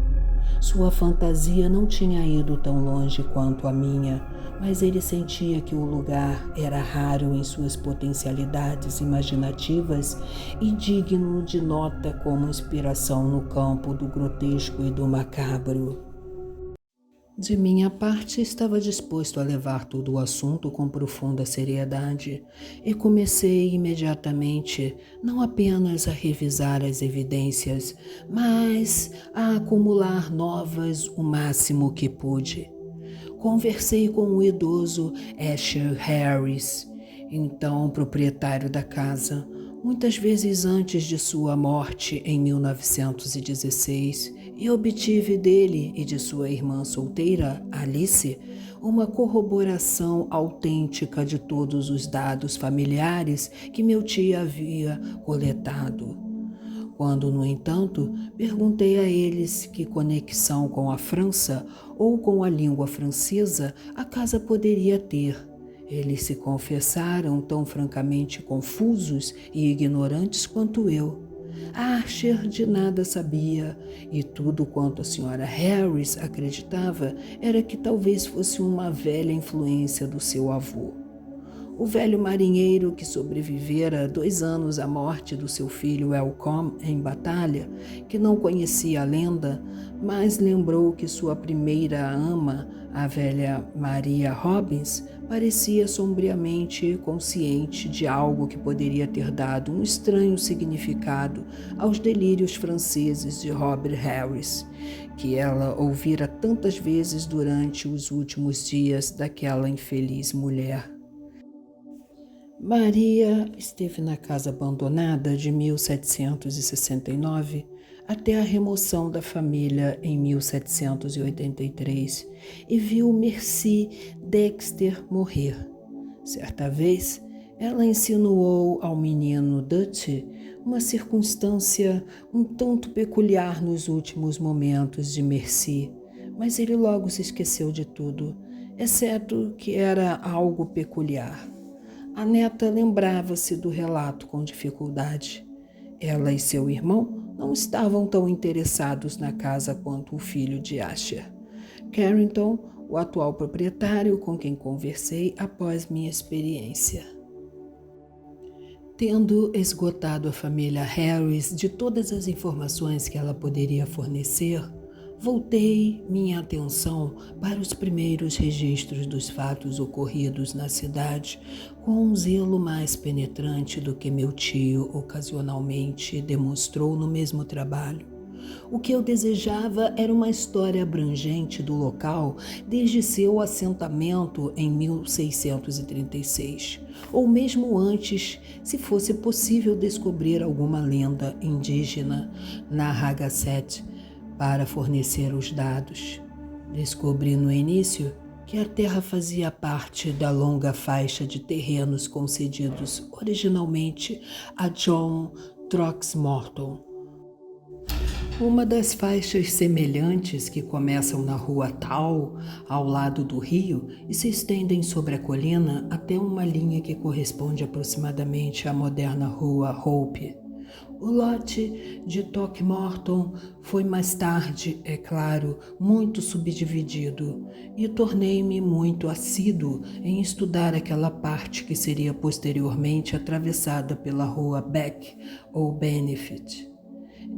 S1: Sua fantasia não tinha ido tão longe quanto a minha, mas ele sentia que o lugar era raro em suas potencialidades imaginativas e digno de nota como inspiração no campo do grotesco e do macabro. De minha parte, estava disposto a levar todo o assunto com profunda seriedade e comecei imediatamente não apenas a revisar as evidências, mas a acumular novas o máximo que pude. Conversei com o idoso Asher Harris, então proprietário da casa, muitas vezes antes de sua morte em 1916, e obtive dele e de sua irmã solteira, Alice, uma corroboração autêntica de todos os dados familiares que meu tio havia coletado. Quando, no entanto, perguntei a eles que conexão com a França ou com a língua francesa a casa poderia ter, eles se confessaram tão francamente confusos e ignorantes quanto eu. Archer de nada sabia, e tudo quanto a senhora Harris acreditava era que talvez fosse uma velha influência do seu avô. O velho marinheiro que sobrevivera 2 anos à morte do seu filho Elcom em batalha, que não conhecia a lenda, mas lembrou que sua primeira ama, a velha Maria Robbins, parecia sombriamente consciente de algo que poderia ter dado um estranho significado aos delírios franceses de Robert Harris, que ela ouvira tantas vezes durante os últimos dias daquela infeliz mulher. Maria esteve na casa abandonada de 1769 até a remoção da família em 1783 e viu Mercy Dexter morrer. Certa vez, ela insinuou ao menino Dutch uma circunstância um tanto peculiar nos últimos momentos de Mercy, mas ele logo se esqueceu de tudo, exceto que era algo peculiar. A neta lembrava-se do relato com dificuldade. Ela e seu irmão não estavam tão interessados na casa quanto o filho de Asher. Carrington, o atual proprietário com quem conversei após minha experiência. Tendo esgotado a família Harris de todas as informações que ela poderia fornecer, voltei minha atenção para os primeiros registros dos fatos ocorridos na cidade com um zelo mais penetrante do que meu tio ocasionalmente demonstrou no mesmo trabalho. O que eu desejava era uma história abrangente do local desde seu assentamento em 1636, ou mesmo antes, se fosse possível descobrir alguma lenda indígena na Ragacete para fornecer os dados. Descobri no início que a terra fazia parte da longa faixa de terrenos concedidos originalmente a John Throckmorton. Uma das faixas semelhantes que começam na rua Tal, ao lado do rio, e se estendem sobre a colina até uma linha que corresponde aproximadamente à moderna rua Hope. O lote de Throckmorton foi mais tarde, é claro, muito subdividido, e tornei-me muito assíduo em estudar aquela parte que seria posteriormente atravessada pela rua Beck ou Benefit.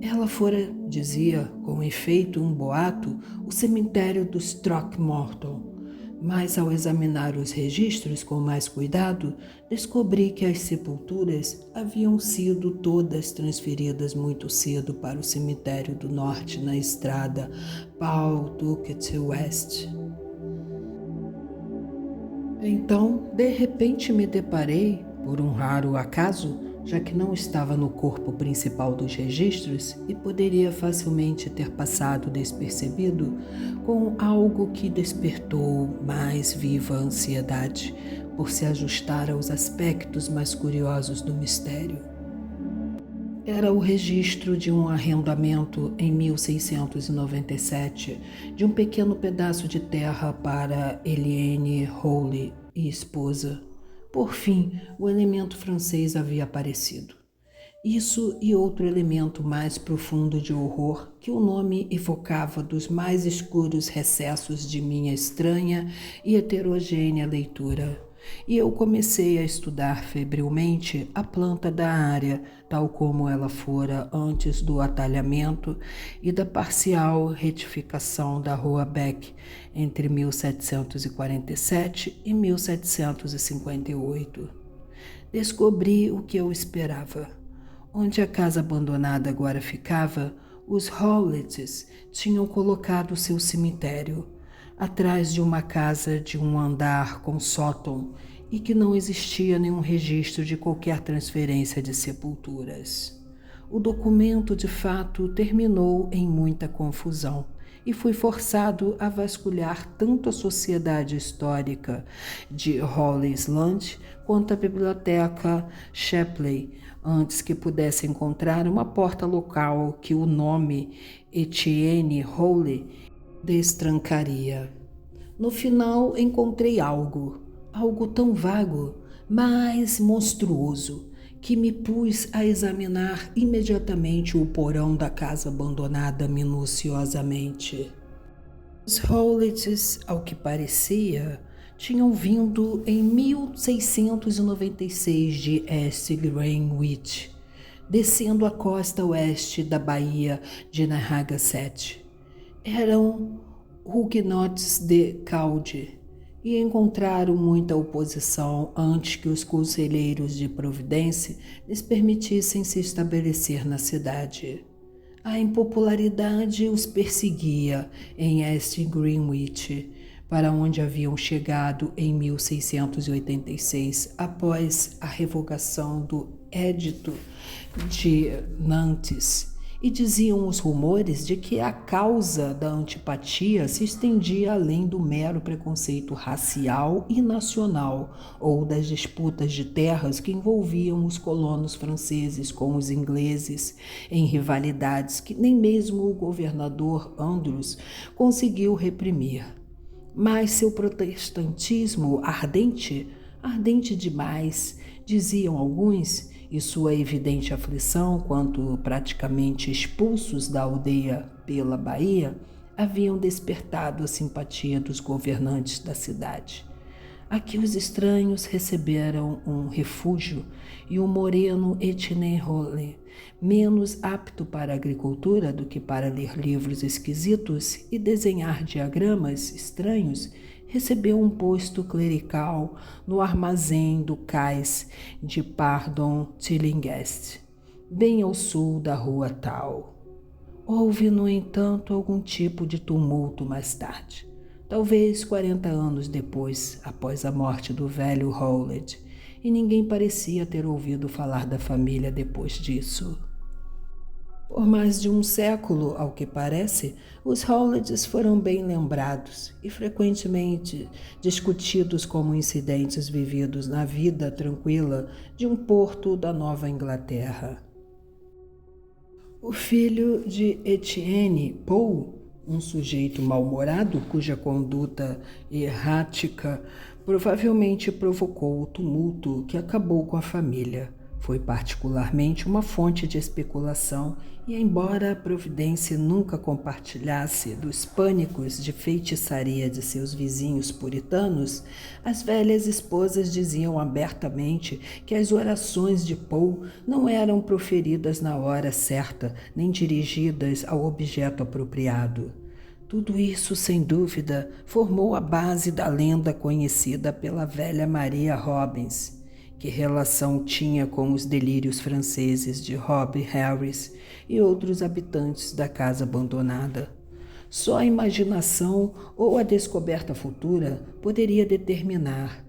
S1: Ela fora, dizia, com efeito um boato, o cemitério dos Throckmorton, mas ao examinar os registros com mais cuidado, descobri que as sepulturas haviam sido todas transferidas muito cedo para o cemitério do norte na estrada Pawtucket West. Então, de repente me deparei, por um raro acaso, já que não estava no corpo principal dos registros e poderia facilmente ter passado despercebido, com algo que despertou mais viva ansiedade por se ajustar aos aspectos mais curiosos do mistério. Era o registro de um arrendamento em 1697 de um pequeno pedaço de terra para Eliane Hawley e esposa. Por fim, o elemento francês havia aparecido. Isso e outro elemento mais profundo de horror que o nome evocava dos mais escuros recessos de minha estranha e heterogênea leitura. E eu comecei a estudar febrilmente a planta da área, tal como ela fora antes do atalhamento e da parcial retificação da Rua Beck entre 1747 e 1758. Descobri o que eu esperava. Onde a casa abandonada agora ficava, os Howletts tinham colocado seu cemitério, atrás de uma casa de um andar com sótão e que não existia nenhum registro de qualquer transferência de sepulturas. O documento, de fato, terminou em muita confusão e fui forçado a vasculhar tanto a Sociedade Histórica de Hollisland quanto a Biblioteca Shapley, antes que pudesse encontrar uma porta local que o nome Etienne Hawley destrancaria. No final encontrei algo tão vago, mas monstruoso, que me pus a examinar imediatamente o porão da casa abandonada minuciosamente. Os Howletts, ao que parecia, tinham vindo em 1696 de East Greenwich, descendo a costa oeste da Baía de Narragansett. Eram huguenotes de Calde e encontraram muita oposição antes que os conselheiros de Providência lhes permitissem se estabelecer na cidade. A impopularidade os perseguia em East Greenwich, para onde haviam chegado em 1686, após a revogação do Edito de Nantes, e diziam os rumores de que a causa da antipatia se estendia além do mero preconceito racial e nacional, ou das disputas de terras que envolviam os colonos franceses com os ingleses, em rivalidades que nem mesmo o governador Andros conseguiu reprimir. Mas seu protestantismo ardente demais, diziam alguns, e sua evidente aflição quanto praticamente expulsos da aldeia pela Bahia, haviam despertado a simpatia dos governantes da cidade. Aqui os estranhos receberam um refúgio e o moreno Etienne Roulet, menos apto para a agricultura do que para ler livros esquisitos e desenhar diagramas estranhos, recebeu um posto clerical no armazém do cais de Pardon Tillinghast, bem ao sul da rua Tal. Houve, no entanto, algum tipo de tumulto mais tarde, talvez 40 anos depois, após a morte do velho Howlett, e ninguém parecia ter ouvido falar da família depois disso. Por mais de um século, ao que parece, os Howletts foram bem lembrados e frequentemente discutidos como incidentes vividos na vida tranquila de um porto da Nova Inglaterra. O filho de Etienne, Paul, um sujeito mal-humorado cuja conduta errática provavelmente provocou o tumulto que acabou com a família. Foi particularmente uma fonte de especulação e, embora a Providência nunca compartilhasse dos pânicos de feitiçaria de seus vizinhos puritanos, as velhas esposas diziam abertamente que as orações de Paul não eram proferidas na hora certa, nem dirigidas ao objeto apropriado. Tudo isso, sem dúvida, formou a base da lenda conhecida pela velha Maria Robbins. Que relação tinha com os delírios franceses de Rob Harris e outros habitantes da casa abandonada? Só a imaginação ou a descoberta futura poderia determinar.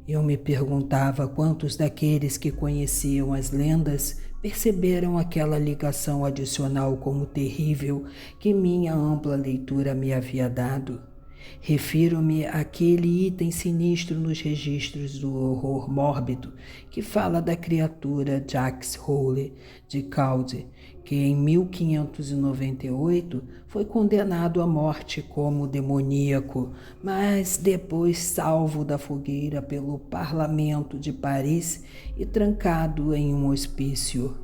S1: Eu me perguntava quantos daqueles que conheciam as lendas perceberam aquela ligação adicional como terrível que minha ampla leitura me havia dado. Refiro-me àquele item sinistro nos registros do horror mórbido que fala da criatura Jacques Roulet de Calde, que em 1598 foi condenado à morte como demoníaco, mas depois salvo da fogueira pelo Parlamento de Paris e trancado em um hospício.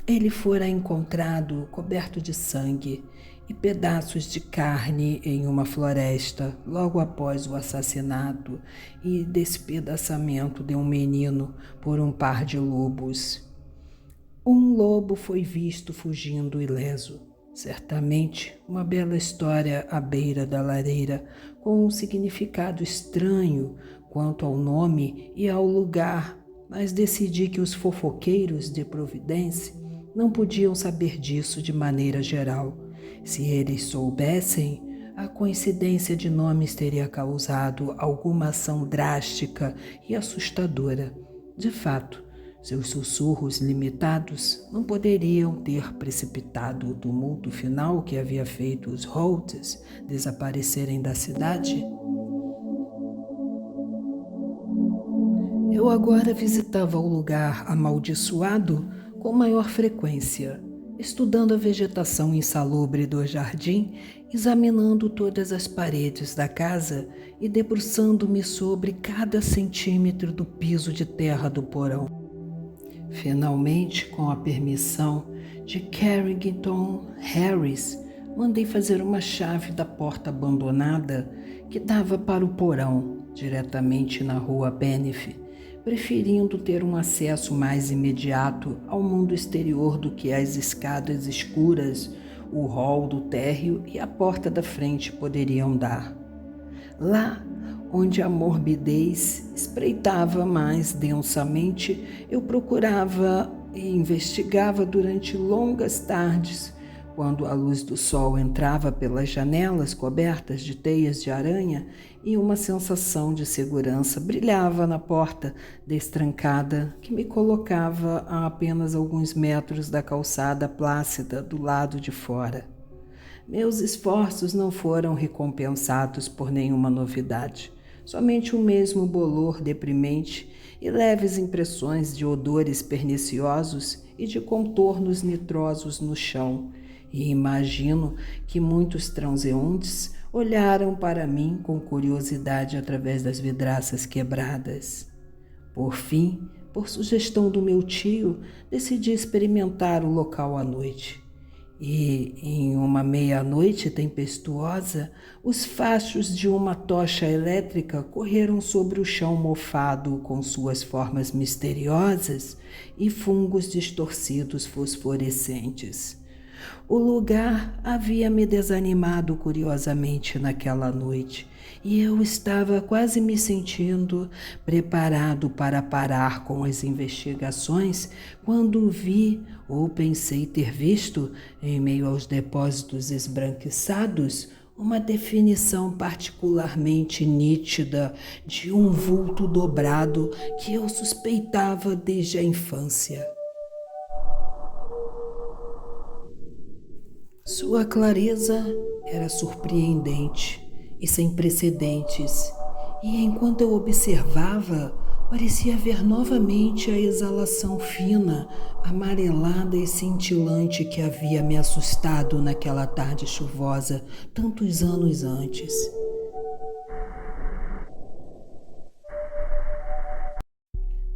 S1: Ele fora encontrado coberto de sangue e pedaços de carne em uma floresta logo após o assassinato e despedaçamento de um menino por um par de lobos. Um lobo foi visto fugindo ileso. Certamente uma bela história à beira da lareira, com um significado estranho quanto ao nome e ao lugar, mas decidi que os fofoqueiros de Providência não podiam saber disso de maneira geral. Se eles soubessem, a coincidência de nomes teria causado alguma ação drástica e assustadora. De fato, seus sussurros limitados não poderiam ter precipitado o tumulto final que havia feito os Holts desaparecerem da cidade? Eu agora visitava o lugar amaldiçoado com maior frequência, estudando a vegetação insalubre do jardim, examinando todas as paredes da casa e debruçando-me sobre cada centímetro do piso de terra do porão. Finalmente, com a permissão de Carrington Harris, mandei fazer uma chave da porta abandonada que dava para o porão. diretamente na rua Benef, preferindo ter um acesso mais imediato ao mundo exterior do que as escadas escuras, o hall do térreo e a porta da frente poderiam dar. Lá, onde a morbidez espreitava mais densamente, eu procurava e investigava durante longas tardes, quando a luz do sol entrava pelas janelas cobertas de teias de aranha e uma sensação de segurança brilhava na porta destrancada que me colocava a apenas alguns metros da calçada plácida do lado de fora. Meus esforços não foram recompensados por nenhuma novidade, somente o mesmo bolor deprimente e leves impressões de odores perniciosos e de contornos nitrosos no chão, e imagino que muitos transeuntes olharam para mim com curiosidade através das vidraças quebradas. Por fim, por sugestão do meu tio, decidi experimentar o local à noite. E, em uma meia-noite tempestuosa, os fachos de uma tocha elétrica correram sobre o chão mofado com suas formas misteriosas e fungos distorcidos fosforescentes. O lugar havia me desanimado curiosamente naquela noite e eu estava quase me sentindo preparado para parar com as investigações quando vi, ou pensei ter visto, em meio aos depósitos esbranquiçados, uma definição particularmente nítida de um vulto dobrado que eu suspeitava desde a infância. Sua clareza era surpreendente e sem precedentes, e enquanto eu observava, parecia ver novamente a exalação fina, amarelada e cintilante que havia me assustado naquela tarde chuvosa tantos anos antes.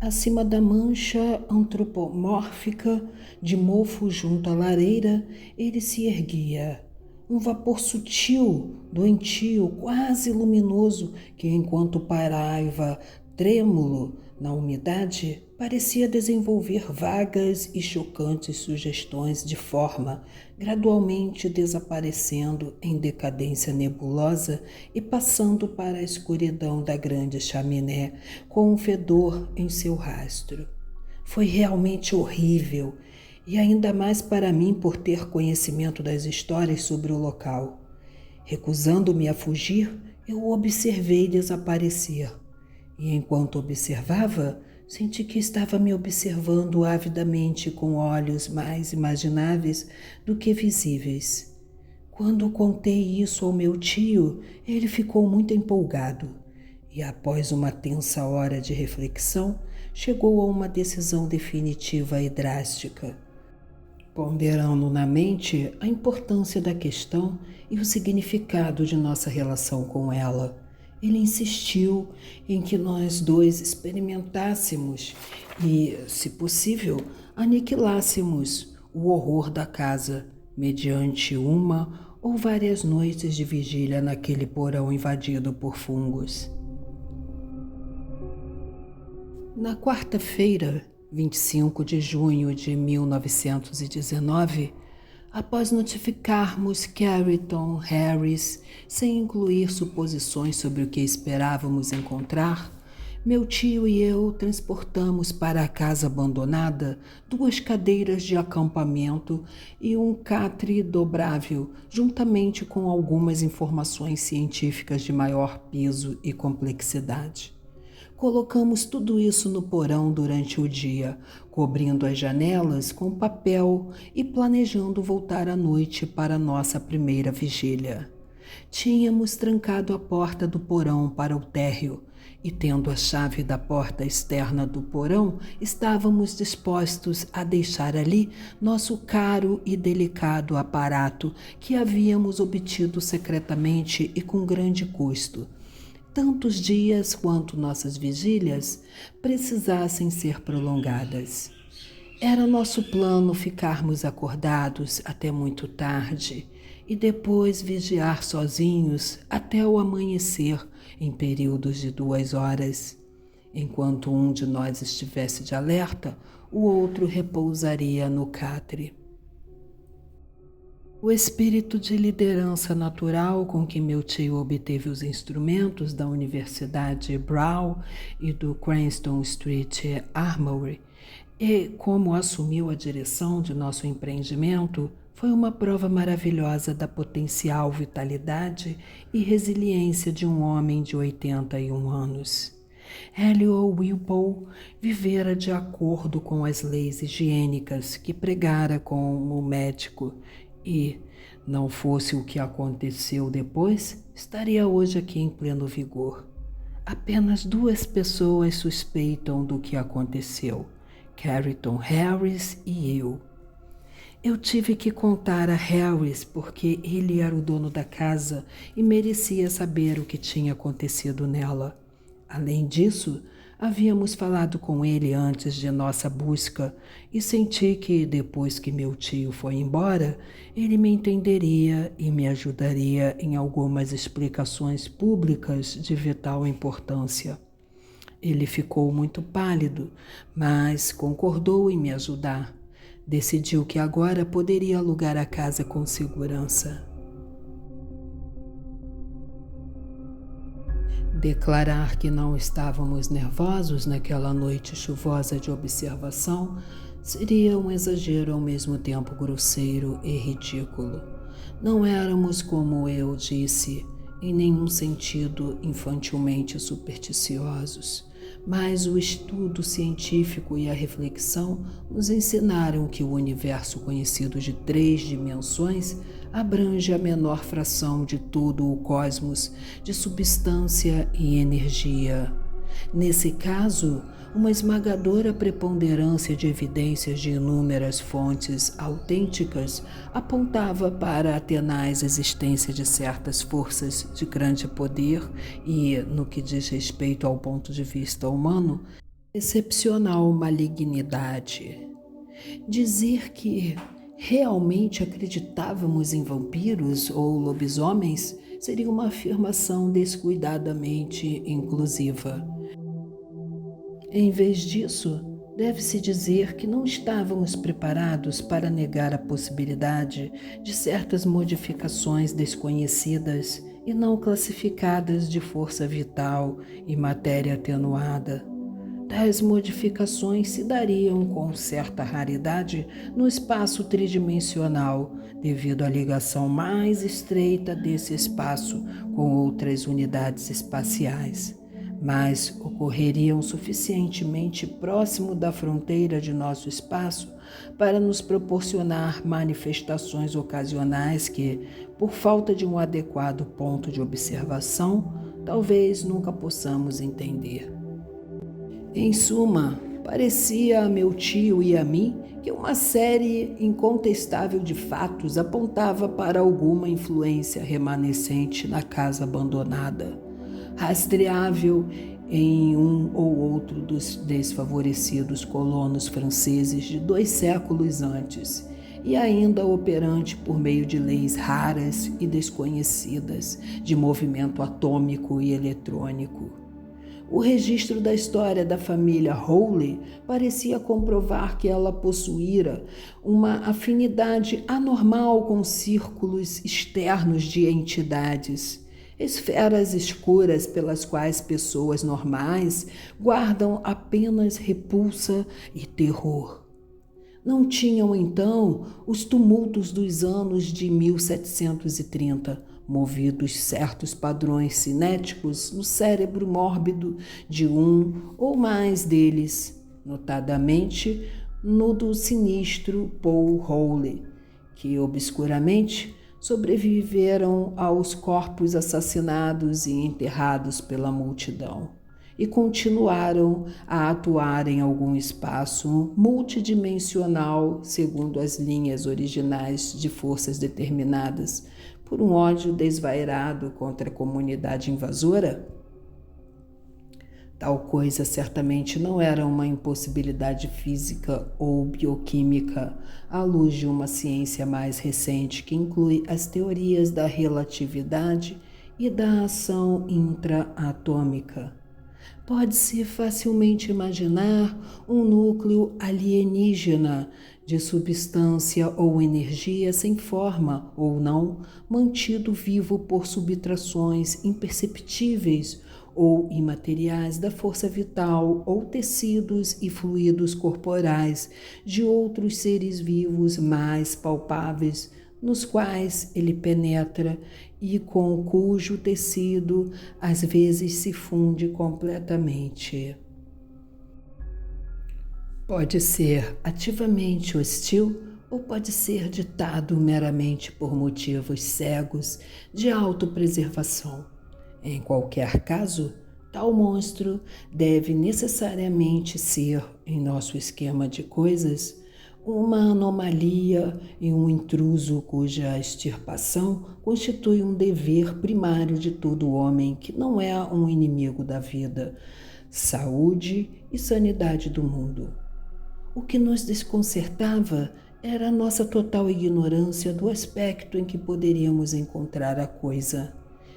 S1: Acima da mancha antropomórfica de mofo junto à lareira, ele se erguia. Um vapor sutil, doentio, quase luminoso, que enquanto pairava trêmulo na umidade, parecia desenvolver vagas e chocantes sugestões de forma, gradualmente desaparecendo em decadência nebulosa e passando para a escuridão da grande chaminé, com um fedor em seu rastro. Foi realmente horrível, e ainda mais para mim por ter conhecimento das histórias sobre o local. Recusando-me a fugir, eu o observei desaparecer. E enquanto observava, senti que estava me observando avidamente com olhos mais imagináveis do que visíveis. Quando contei isso ao meu tio, ele ficou muito empolgado e, após uma tensa hora de reflexão, chegou a uma decisão definitiva e drástica. Ponderando na mente a importância da questão e o significado de nossa relação com ela, ele insistiu em que nós dois experimentássemos e, se possível, aniquilássemos o horror da casa mediante uma ou várias noites de vigília naquele porão invadido por fungos. Na quarta-feira, 25 de junho de 1919, após notificarmos Carrington Harris, sem incluir suposições sobre o que esperávamos encontrar, meu tio e eu transportamos para a casa abandonada 2 cadeiras de acampamento e um catre dobrável, juntamente com algumas informações científicas de maior peso e complexidade. Colocamos tudo isso no porão durante o dia, cobrindo as janelas com papel e planejando voltar à noite para nossa primeira vigília. Tínhamos trancado a porta do porão para o térreo e, tendo a chave da porta externa do porão, estávamos dispostos a deixar ali nosso caro e delicado aparato que havíamos obtido secretamente e com grande custo. Tantos dias quanto nossas vigílias precisassem ser prolongadas. Era nosso plano ficarmos acordados até muito tarde e depois vigiar sozinhos até o amanhecer em períodos de 2 horas. Enquanto um de nós estivesse de alerta, o outro repousaria no catre. O espírito de liderança natural com que meu tio obteve os instrumentos da Universidade Brown e do Cranston Street Armory e como assumiu a direção de nosso empreendimento foi uma prova maravilhosa da potencial vitalidade e resiliência de um homem de 81 anos. Helio Wilpole vivera de acordo com as leis higiênicas que pregara como médico e, não fosse o que aconteceu depois, estaria hoje aqui em pleno vigor. Apenas 2 pessoas suspeitam do que aconteceu, Carrington Harris e eu. Eu tive que contar a Harris porque ele era o dono da casa e merecia saber o que tinha acontecido nela. Além disso, havíamos falado com ele antes de nossa busca e senti que, depois que meu tio foi embora, ele me entenderia e me ajudaria em algumas explicações públicas de vital importância. Ele ficou muito pálido, mas concordou em me ajudar. Decidiu que agora poderia alugar a casa com segurança. Declarar que não estávamos nervosos naquela noite chuvosa de observação seria um exagero ao mesmo tempo grosseiro e ridículo. Não éramos, como eu disse, em nenhum sentido infantilmente supersticiosos, mas o estudo científico e a reflexão nos ensinaram que o universo conhecido de 3 dimensões abrange a menor fração de todo o cosmos de substância e energia. Nesse caso, uma esmagadora preponderância de evidências de inúmeras fontes autênticas apontava para a tenaz existência de certas forças de grande poder e, no que diz respeito ao ponto de vista humano, excepcional malignidade. Dizer que realmente acreditávamos em vampiros ou lobisomens seria uma afirmação descuidadamente inclusiva. Em vez disso, deve-se dizer que não estávamos preparados para negar a possibilidade de certas modificações desconhecidas e não classificadas de força vital e matéria atenuada. Tais modificações se dariam com certa raridade no espaço tridimensional, devido à ligação mais estreita desse espaço com outras unidades espaciais, mas ocorreriam suficientemente próximo da fronteira de nosso espaço para nos proporcionar manifestações ocasionais que, por falta de um adequado ponto de observação, talvez nunca possamos entender. Em suma, parecia a meu tio e a mim que uma série incontestável de fatos apontava para alguma influência remanescente na casa abandonada, rastreável em um ou outro dos desfavorecidos colonos franceses de 2 séculos antes, e ainda operante por meio de leis raras e desconhecidas de movimento atômico e eletrônico. O registro da história da família Hawley parecia comprovar que ela possuíra uma afinidade anormal com círculos externos de entidades, esferas escuras pelas quais pessoas normais guardam apenas repulsa e terror. Não tinham, então, os tumultos dos anos de 1730, movidos certos padrões cinéticos no cérebro mórbido de um ou mais deles, notadamente no do sinistro Paul Hawley, que obscuramente sobreviveram aos corpos assassinados e enterrados pela multidão e continuaram a atuar em algum espaço multidimensional segundo as linhas originais de forças determinadas por um ódio desvairado contra a comunidade invasora? Tal coisa certamente não era uma impossibilidade física ou bioquímica, à luz de uma ciência mais recente que inclui as teorias da relatividade e da ação intraatômica. Pode-se facilmente imaginar um núcleo alienígena de substância ou energia sem forma ou não, mantido vivo por subtrações imperceptíveis ou imateriais da força vital ou tecidos e fluidos corporais de outros seres vivos mais palpáveis, nos quais ele penetra e com cujo tecido às vezes se funde completamente. Pode ser ativamente hostil ou pode ser ditado meramente por motivos cegos de autopreservação. Em qualquer caso, tal monstro deve necessariamente ser, em nosso esquema de coisas, uma anomalia e um intruso cuja extirpação constitui um dever primário de todo homem que não é um inimigo da vida, saúde e sanidade do mundo. O que nos desconcertava era a nossa total ignorância do aspecto em que poderíamos encontrar a coisa.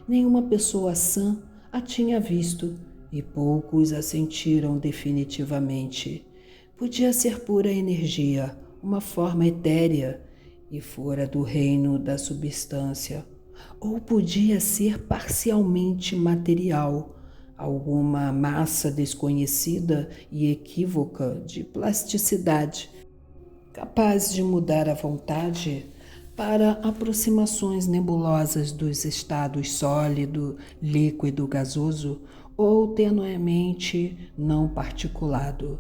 S1: Nenhuma pessoa sã a tinha visto e poucos a sentiram definitivamente. Podia ser pura energia, uma forma etérea e fora do reino da substância, ou podia ser parcialmente material, alguma massa desconhecida e equívoca de plasticidade, capaz de mudar à vontade para aproximações nebulosas dos estados sólido, líquido, gasoso ou tenuemente não particulado.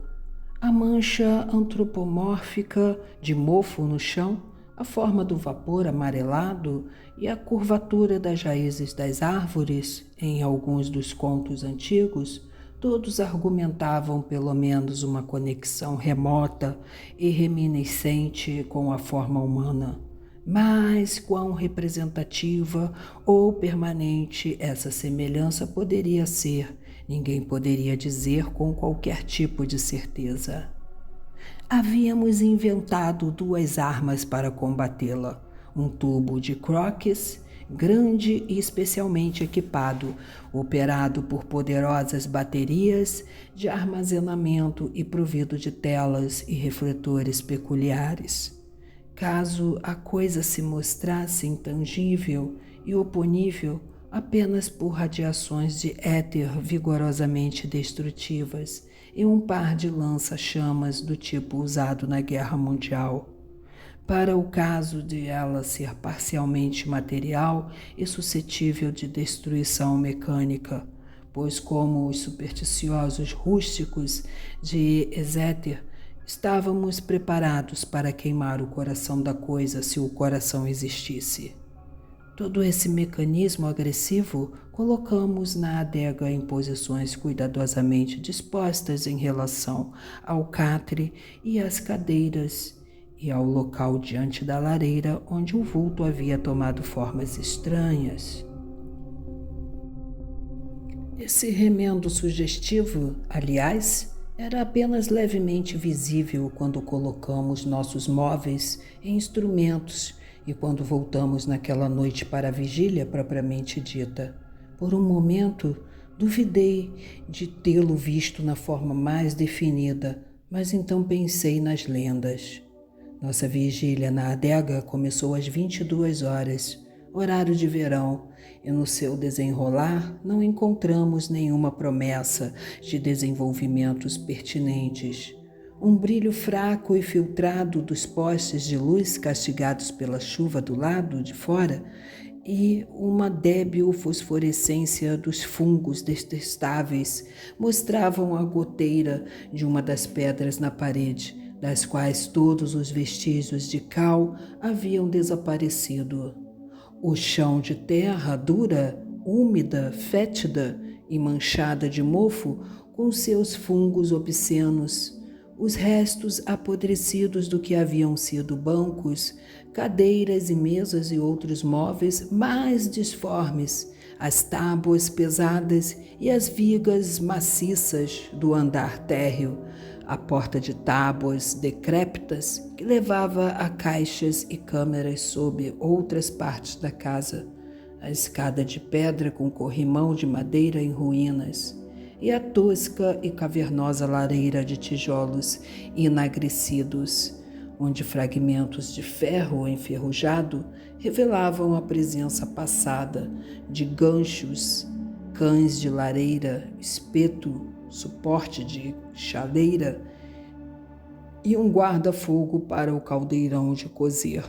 S1: A mancha antropomórfica de mofo no chão, a forma do vapor amarelado e a curvatura das raízes das árvores, em alguns dos contos antigos, todos argumentavam pelo menos uma conexão remota e reminiscente com a forma humana. Mas quão representativa ou permanente essa semelhança poderia ser, ninguém poderia dizer com qualquer tipo de certeza. Havíamos inventado duas armas para combatê-la: um tubo de croques, grande e especialmente equipado, operado por poderosas baterias de armazenamento e provido de telas e refletores peculiares. Caso a coisa se mostrasse intangível e oponível apenas por radiações de éter vigorosamente destrutivas e um par de lança-chamas do tipo usado na Guerra Mundial. Para o caso de ela ser parcialmente material e suscetível de destruição mecânica, pois como os supersticiosos rústicos de Exeter, estávamos preparados para queimar o coração da coisa se o coração existisse. Todo esse mecanismo agressivo colocamos na adega em posições cuidadosamente dispostas em relação ao catre e às cadeiras e ao local diante da lareira onde o vulto havia tomado formas estranhas. Esse remendo sugestivo, aliás, era apenas levemente visível quando colocamos nossos móveis e instrumentos e quando voltamos naquela noite para a vigília propriamente dita. Por um momento, duvidei de tê-lo visto na forma mais definida, mas então pensei nas lendas. Nossa vigília na adega começou às 22 horas, horário de verão, e no seu desenrolar não encontramos nenhuma promessa de desenvolvimentos pertinentes. Um brilho fraco e filtrado dos postes de luz castigados pela chuva do lado de fora e uma débil fosforescência dos fungos detestáveis mostravam a goteira de uma das pedras na parede, das quais todos os vestígios de cal haviam desaparecido. O chão de terra dura, úmida, fétida e manchada de mofo com seus fungos obscenos, os restos apodrecidos do que haviam sido bancos, cadeiras e mesas e outros móveis mais disformes, as tábuas pesadas e as vigas maciças do andar térreo, a porta de tábuas decrépitas que levava a caixas e câmeras sob outras partes da casa, a escada de pedra com corrimão de madeira em ruínas e a tosca e cavernosa lareira de tijolos enagrecidos, onde fragmentos de ferro enferrujado revelavam a presença passada de ganchos, cães de lareira, espeto, suporte de chaleira e um guarda-fogo para o caldeirão de cozer.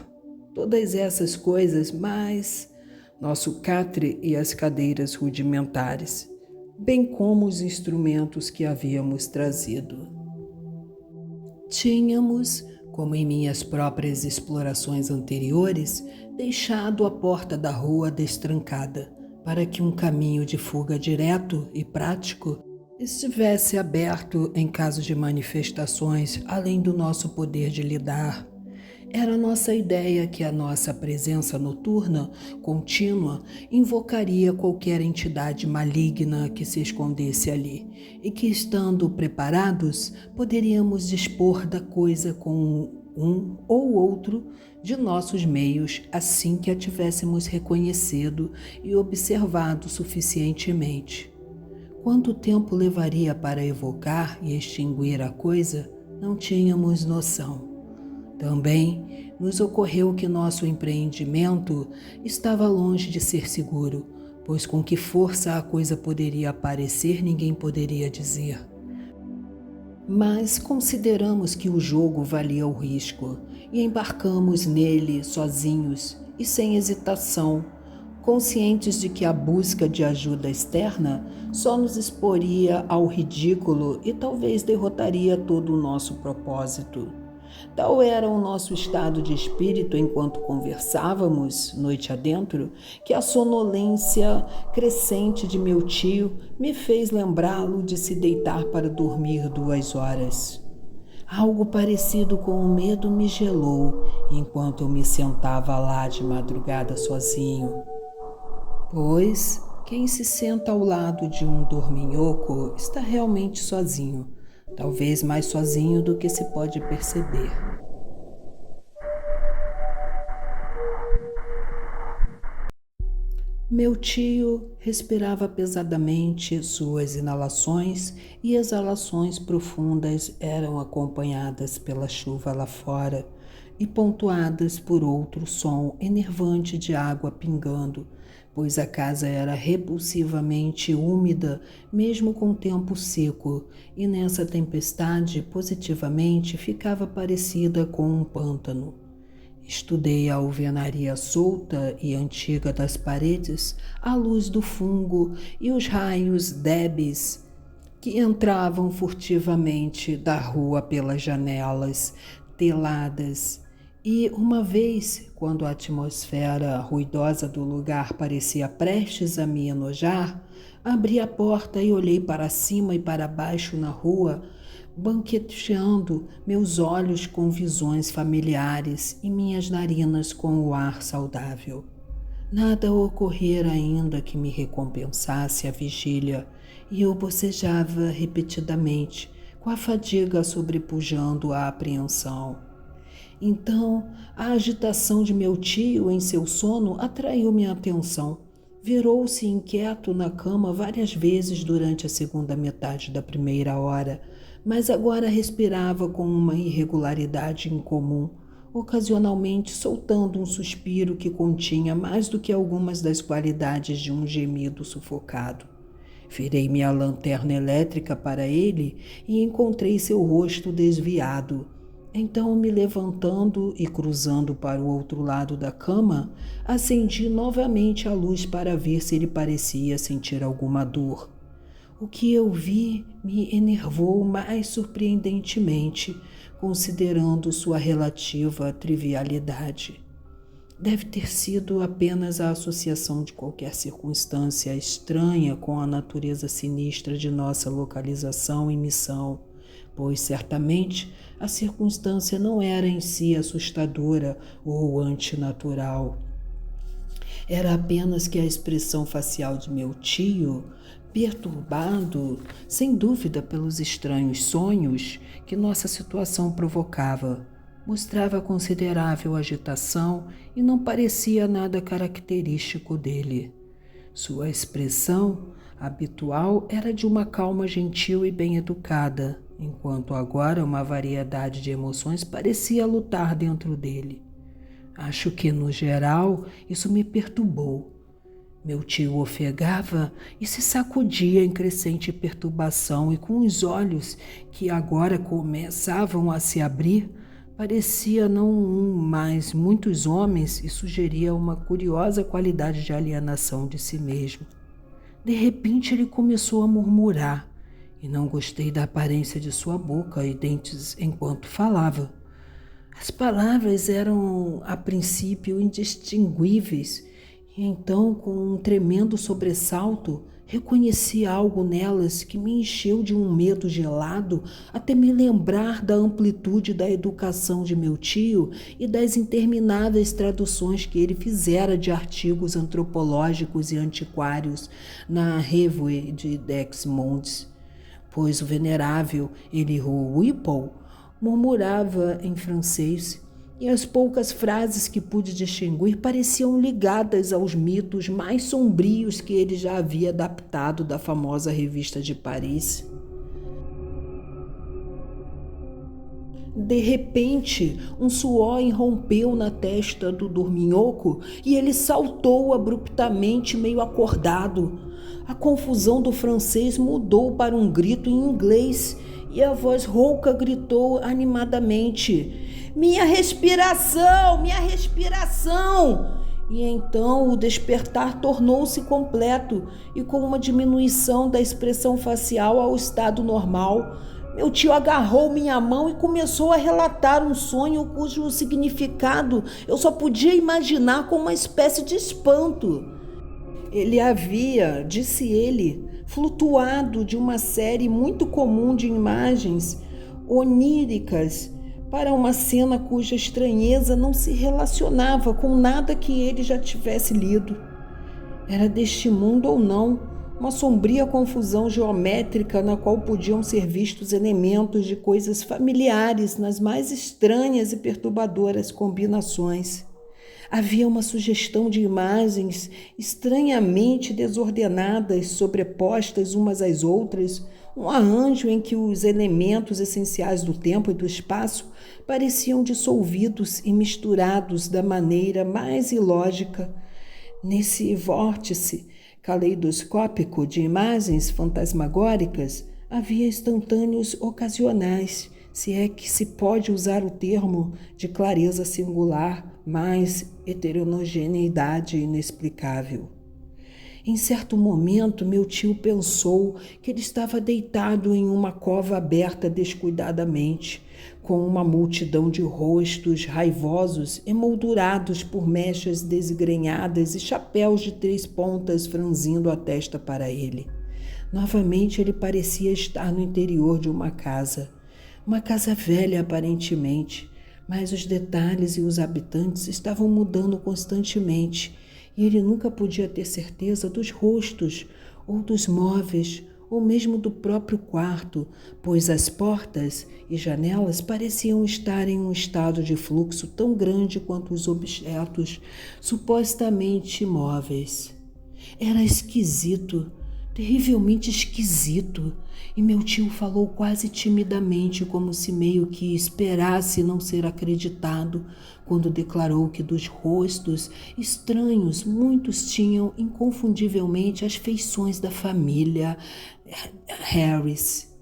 S1: Todas essas coisas, mais nosso catre e as cadeiras rudimentares, bem como os instrumentos que havíamos trazido. Tínhamos, como em minhas próprias explorações anteriores, deixado a porta da rua destrancada, para que um caminho de fuga direto e prático estivesse aberto em caso de manifestações além do nosso poder de lidar. Era nossa ideia que a nossa presença noturna contínua invocaria qualquer entidade maligna que se escondesse ali e que, estando preparados, poderíamos dispor da coisa com um ou outro de nossos meios assim que a tivéssemos reconhecido e observado suficientemente. Quanto tempo levaria para evocar e extinguir a coisa, não tínhamos noção. Também nos ocorreu que nosso empreendimento estava longe de ser seguro, pois com que força a coisa poderia aparecer ninguém poderia dizer. Mas consideramos que o jogo valia o risco e embarcamos nele sozinhos e sem hesitação, conscientes de que a busca de ajuda externa só nos exporia ao ridículo e talvez derrotaria todo o nosso propósito. Tal era o nosso estado de espírito enquanto conversávamos, noite adentro, que a sonolência crescente de meu tio me fez lembrá-lo de se deitar para dormir 2 horas. Algo parecido com o medo me gelou enquanto eu me sentava lá de madrugada sozinho. Pois quem se senta ao lado de um dorminhoco está realmente sozinho. Talvez mais sozinho do que se pode perceber. Meu tio respirava pesadamente, suas inalações e exalações profundas eram acompanhadas pela chuva lá fora e pontuadas por outro som enervante de água pingando, pois a casa era repulsivamente úmida, mesmo com o tempo seco, e nessa tempestade, positivamente, ficava parecida com um pântano. Estudei a alvenaria solta e antiga das paredes, à luz do fungo e os raios débeis que entravam furtivamente da rua pelas janelas teladas. E uma vez, quando a atmosfera ruidosa do lugar parecia prestes a me enojar, abri a porta e olhei para cima e para baixo na rua, banqueteando meus olhos com visões familiares e minhas narinas com o ar saudável. Nada ocorrera ainda que me recompensasse a vigília, e eu bocejava repetidamente, com a fadiga sobrepujando a apreensão. Então, a agitação de meu tio em seu sono atraiu minha atenção. Virou-se inquieto na cama várias vezes durante a segunda metade da primeira hora, mas agora respirava com uma irregularidade incomum, ocasionalmente soltando um suspiro que continha mais do que algumas das qualidades de um gemido sufocado. Virei minha lanterna elétrica para ele e encontrei seu rosto desviado. Então, me levantando e cruzando para o outro lado da cama, acendi novamente a luz para ver se ele parecia sentir alguma dor. O que eu vi me enervou mais surpreendentemente, considerando sua relativa trivialidade. Deve ter sido apenas a associação de qualquer circunstância estranha com a natureza sinistra de nossa localização e missão, pois certamente a circunstância não era em si assustadora ou antinatural. Era apenas que a expressão facial de meu tio, perturbado, sem dúvida pelos estranhos sonhos que nossa situação provocava, mostrava considerável agitação e não parecia nada característico dele. Sua expressão habitual era de uma calma gentil e bem educada, enquanto agora uma variedade de emoções parecia lutar dentro dele. Acho que, no geral, isso me perturbou. Meu tio ofegava e se sacudia em crescente perturbação e com os olhos que agora começavam a se abrir, parecia não um, mas muitos homens e sugeria uma curiosa qualidade de alienação de si mesmo. De repente ele começou a murmurar e não gostei da aparência de sua boca e dentes enquanto falava. As palavras eram, a princípio, indistinguíveis, e então, com um tremendo sobressalto, reconheci algo nelas que me encheu de um medo gelado até me lembrar da amplitude da educação de meu tio e das intermináveis traduções que ele fizera de artigos antropológicos e antiquários na Revue de Dexmonts, pois o venerável Elihu Whipple murmurava em francês, e as poucas frases que pude distinguir pareciam ligadas aos mitos mais sombrios que ele já havia adaptado da famosa revista de Paris. De repente, um suor irrompeu na testa do dorminhoco e ele saltou abruptamente, meio acordado. A confusão do francês mudou para um grito em inglês e a voz rouca gritou animadamente: "Minha respiração! Minha respiração!" E então o despertar tornou-se completo e com uma diminuição da expressão facial ao estado normal. Meu tio agarrou minha mão e começou a relatar um sonho cujo significado eu só podia imaginar com uma espécie de espanto. Ele havia, disse ele, flutuado de uma série muito comum de imagens oníricas para uma cena cuja estranheza não se relacionava com nada que ele já tivesse lido. Era deste mundo ou não, uma sombria confusão geométrica na qual podiam ser vistos elementos de coisas familiares nas mais estranhas e perturbadoras combinações. Havia uma sugestão de imagens estranhamente desordenadas, sobrepostas umas às outras, um arranjo em que os elementos essenciais do tempo e do espaço pareciam dissolvidos e misturados da maneira mais ilógica. Nesse vórtice caleidoscópico de imagens fantasmagóricas, havia instantâneos ocasionais, se é que se pode usar o termo de clareza singular, mas heterogeneidade inexplicável. Em certo momento, meu tio pensou que ele estava deitado em uma cova aberta descuidadamente, com uma multidão de rostos raivosos emoldurados por mechas desgrenhadas e chapéus de 3 pontas franzindo a testa para ele. Novamente, ele parecia estar no interior de uma casa velha aparentemente, mas os detalhes e os habitantes estavam mudando constantemente e ele nunca podia ter certeza dos rostos ou dos móveis ou mesmo do próprio quarto, pois as portas e janelas pareciam estar em um estado de fluxo tão grande quanto os objetos supostamente imóveis. Era esquisito, terrivelmente esquisito, e meu tio falou quase timidamente, como se meio que esperasse não ser acreditado, quando declarou que dos rostos estranhos muitos tinham inconfundivelmente as feições da família Harris.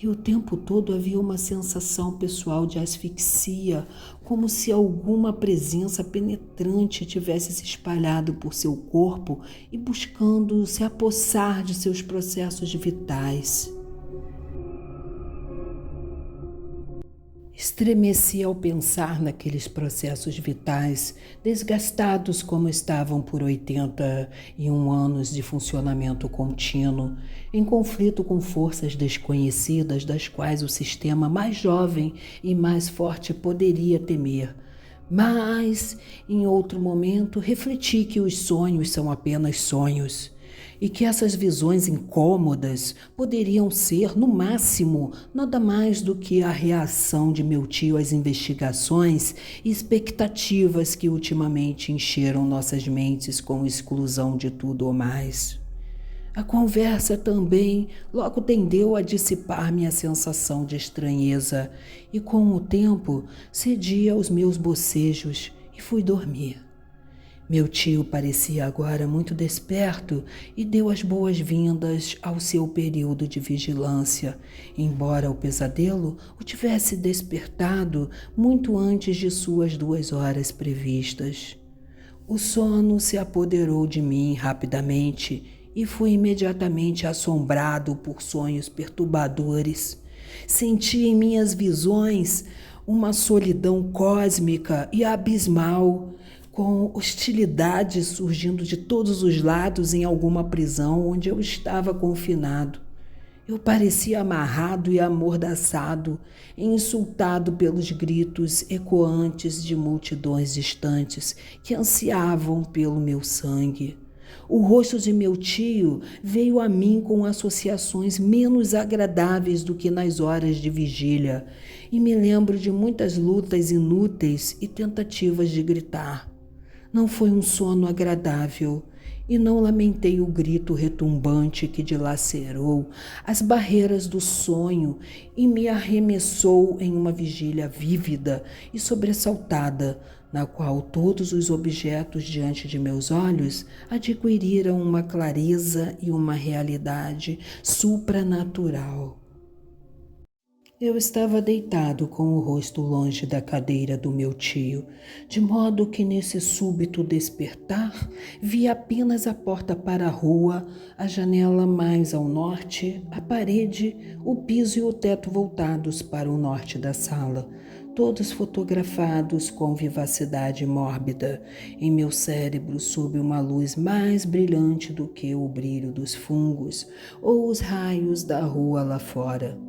S1: E o tempo todo havia uma sensação pessoal de asfixia, como se alguma presença penetrante tivesse se espalhado por seu corpo e buscando se apossar de seus processos vitais. Estremeci ao pensar naqueles processos vitais, desgastados como estavam por 81 anos de funcionamento contínuo, em conflito com forças desconhecidas das quais o sistema mais jovem e mais forte poderia temer, Mas, em outro momento, refleti que os sonhos são apenas sonhos e que essas visões incômodas poderiam ser, no máximo, nada mais do que a reação de meu tio às investigações e expectativas que ultimamente encheram nossas mentes com exclusão de tudo ou mais. A conversa também logo tendeu a dissipar minha sensação de estranheza e, com o tempo, cedi aos meus bocejos e fui dormir. Meu tio parecia agora muito desperto e deu as boas-vindas ao seu período de vigilância, embora o pesadelo o tivesse despertado muito antes de suas 2 horas previstas. O sono se apoderou de mim rapidamente e fui imediatamente assombrado por sonhos perturbadores. Senti em minhas visões uma solidão cósmica e abismal, com hostilidade surgindo de todos os lados em alguma prisão onde eu estava confinado. Eu parecia amarrado e amordaçado, insultado pelos gritos ecoantes de multidões distantes que ansiavam pelo meu sangue. O rosto de meu tio veio a mim com associações menos agradáveis do que nas horas de vigília, e me lembro de muitas lutas inúteis e tentativas de gritar. Não foi um sono agradável, e não lamentei o grito retumbante que dilacerou as barreiras do sonho e me arremessou em uma vigília vívida e sobressaltada, na qual todos os objetos diante de meus olhos adquiriram uma clareza e uma realidade supranatural. Eu estava deitado com o rosto longe da cadeira do meu tio, de modo que nesse súbito despertar vi apenas a porta para a rua, a janela mais ao norte, a parede, o piso e o teto voltados para o norte da sala, todos fotografados com vivacidade mórbida em meu cérebro sob uma luz mais brilhante do que o brilho dos fungos ou os raios da rua lá fora.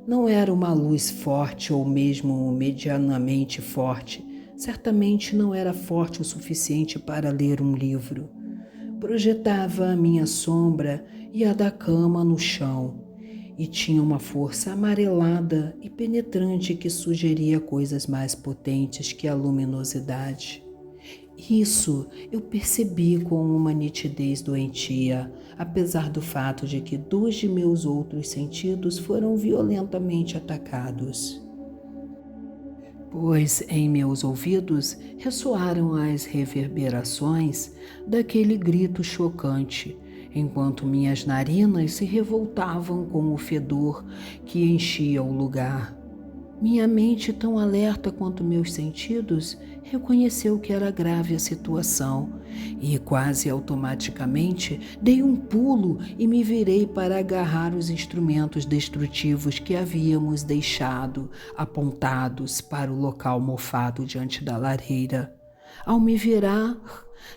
S1: Não era uma luz forte ou mesmo medianamente forte. Certamente não era forte o suficiente para ler um livro. Projetava a minha sombra e a da cama no chão, e tinha uma força amarelada e penetrante que sugeria coisas mais potentes que a luminosidade. Isso eu percebi com uma nitidez doentia, apesar do fato de que 2 de meus outros sentidos foram violentamente atacados. Pois em meus ouvidos ressoaram as reverberações daquele grito chocante, enquanto minhas narinas se revoltavam com o fedor que enchia o lugar. Minha mente, tão alerta quanto meus sentidos, reconheceu que era grave a situação e, quase automaticamente, dei um pulo e me virei para agarrar os instrumentos destrutivos que havíamos deixado apontados para o local mofado diante da lareira. Ao me virar,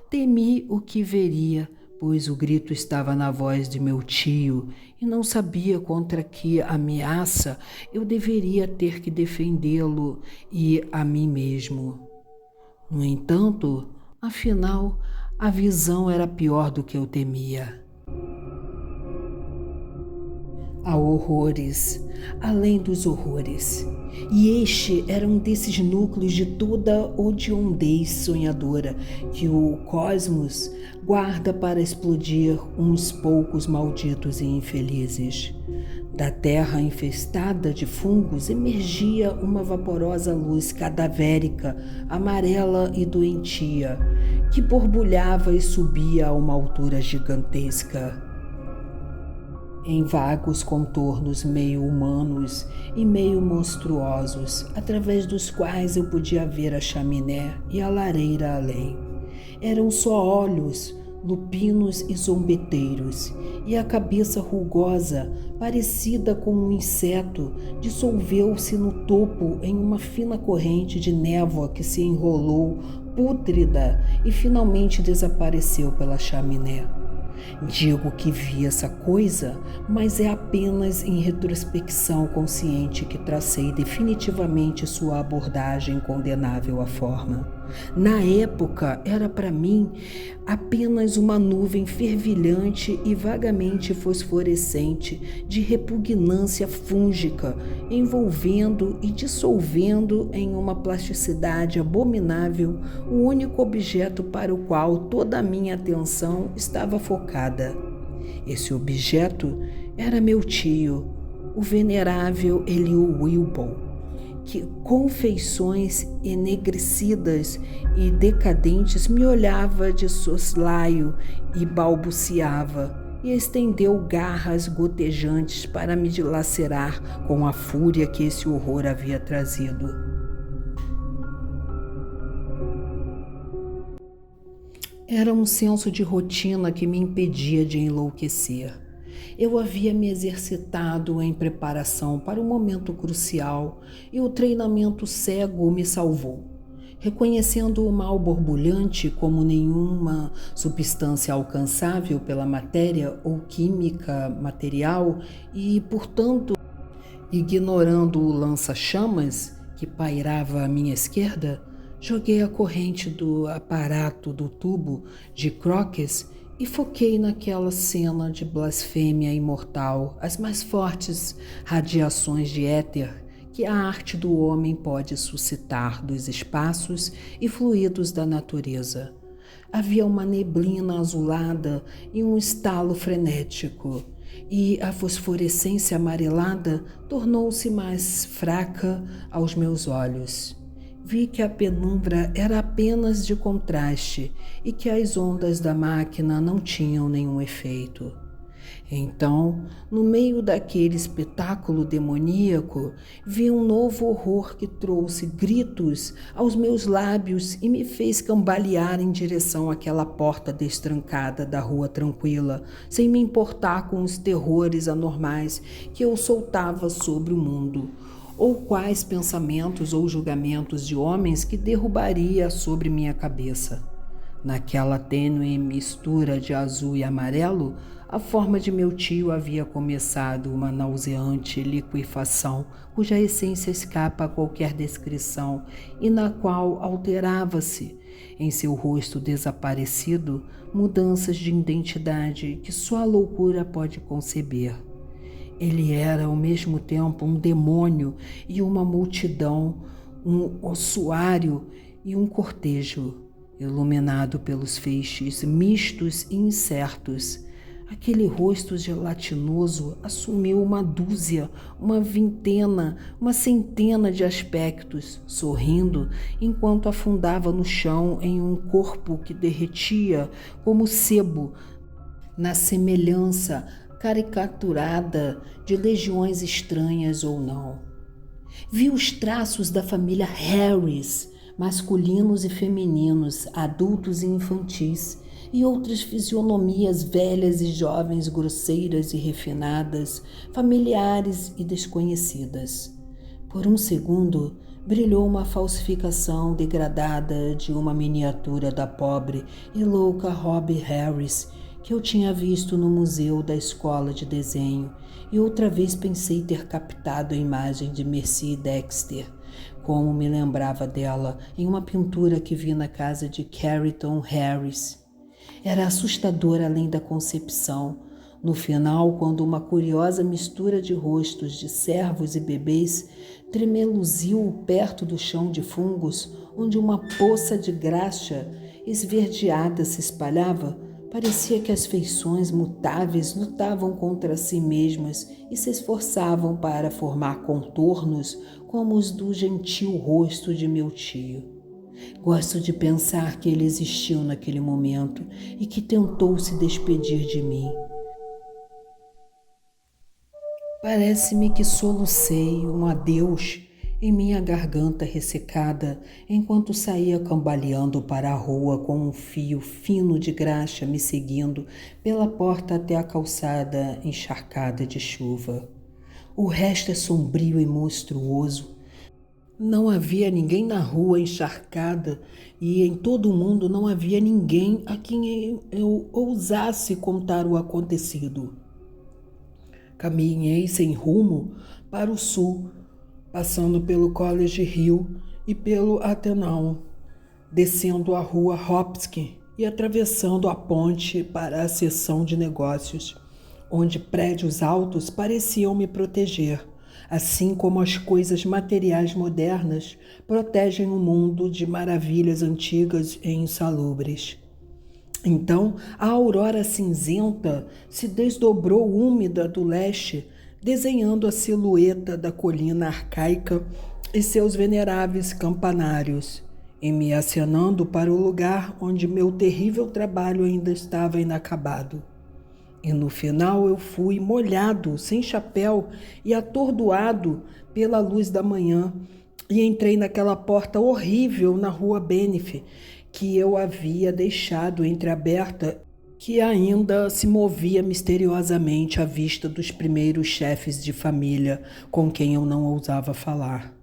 S1: temi o que veria, pois o grito estava na voz de meu tio e não sabia contra que ameaça eu deveria ter que defendê-lo e a mim mesmo. No entanto, afinal, a visão era pior do que eu temia. Há horrores, além dos horrores. E este era um desses núcleos de toda hediondez sonhadora que o cosmos guarda para explodir uns poucos malditos e infelizes. Da terra infestada de fungos emergia uma vaporosa luz cadavérica, amarela e doentia, que borbulhava e subia a uma altura gigantesca. Em vagos contornos meio humanos e meio monstruosos, através dos quais eu podia ver a chaminé e a lareira além. Eram só olhos, lupinos e zombeteiros, e a cabeça rugosa, parecida com um inseto, dissolveu-se no topo em uma fina corrente de névoa que se enrolou, pútrida, e finalmente desapareceu pela chaminé. Digo que vi essa coisa, mas é apenas em retrospecção consciente que tracei definitivamente sua abordagem condenável à forma. Na época, era para mim apenas uma nuvem fervilhante e vagamente fosforescente de repugnância fúngica, envolvendo e dissolvendo em uma plasticidade abominável o único objeto para o qual toda a minha atenção estava focada. Esse objeto era meu tio, o venerável Elihu Wilbon, que com feições enegrecidas e decadentes me olhava de soslaio e balbuciava, e estendeu garras gotejantes para me dilacerar com a fúria que esse horror havia trazido. Era um senso de rotina que me impedia de enlouquecer. Eu havia me exercitado em preparação para um momento crucial e o treinamento cego me salvou. Reconhecendo o mal borbulhante como nenhuma substância alcançável pela matéria ou química material e, portanto, ignorando o lança-chamas que pairava à minha esquerda, joguei a corrente do aparato do tubo de Crookes e foquei naquela cena de blasfêmia imortal as mais fortes radiações de éter que a arte do homem pode suscitar dos espaços e fluidos da natureza. Havia uma neblina azulada e um estalo frenético, e a fosforescência amarelada tornou-se mais fraca aos meus olhos. Vi que a penumbra era apenas de contraste e que as ondas da máquina não tinham nenhum efeito. Então, no meio daquele espetáculo demoníaco, vi um novo horror que trouxe gritos aos meus lábios e me fez cambalear em direção àquela porta destrancada da rua tranquila, sem me importar com os terrores anormais que eu soltava sobre o mundo, ou quais pensamentos ou julgamentos de homens que derrubaria sobre minha cabeça. Naquela tênue mistura de azul e amarelo, a forma de meu tio havia começado uma nauseante liquefação, cuja essência escapa a qualquer descrição e na qual alterava-se, em seu rosto desaparecido, mudanças de identidade que só a loucura pode conceber. Ele era ao mesmo tempo um demônio e uma multidão, um ossuário e um cortejo, iluminado pelos feixes mistos e incertos. Aquele rosto gelatinoso assumiu uma dúzia, uma vintena, uma centena de aspectos, sorrindo enquanto afundava no chão em um corpo que derretia como sebo, na semelhança caricaturada de legiões estranhas ou não. Vi os traços da família Harris, masculinos e femininos, adultos e infantis, e outras fisionomias velhas e jovens, grosseiras e refinadas, familiares e desconhecidas. Por um segundo, brilhou uma falsificação degradada de uma miniatura da pobre e louca Robbie Harris, que eu tinha visto no museu da escola de desenho, e outra vez pensei ter captado a imagem de Mercy Dexter, como me lembrava dela em uma pintura que vi na casa de Carrington Harris. Era assustador além da concepção. No final, quando uma curiosa mistura de rostos de servos e bebês tremeluziu perto do chão de fungos, onde uma poça de graxa esverdeada se espalhava, parecia que as feições mutáveis lutavam contra si mesmas e se esforçavam para formar contornos como os do gentil rosto de meu tio. Gosto de pensar que ele existiu naquele momento e que tentou se despedir de mim. Parece-me que solucei um adeus em minha garganta ressecada enquanto saía cambaleando para a rua com um fio fino de graxa me seguindo pela porta até a calçada encharcada de chuva. O resto é sombrio e monstruoso. Não havia ninguém na rua encharcada e em todo o mundo não havia ninguém a quem eu ousasse contar o acontecido. Caminhei sem rumo para o sul, passando pelo College Hill e pelo Athenaeum, descendo a rua Hopkins e atravessando a ponte para a seção de negócios, onde prédios altos pareciam me proteger, assim como as coisas materiais modernas protegem o mundo de maravilhas antigas e insalubres. Então, a aurora cinzenta se desdobrou úmida do leste, desenhando a silhueta da colina arcaica e seus veneráveis campanários, e me acenando para o lugar onde meu terrível trabalho ainda estava inacabado. E no final eu fui molhado, sem chapéu e atordoado pela luz da manhã, e entrei naquela porta horrível na rua Benefit, que eu havia deixado entreaberta, que ainda se movia misteriosamente à vista dos primeiros chefes de família com quem eu não ousava falar.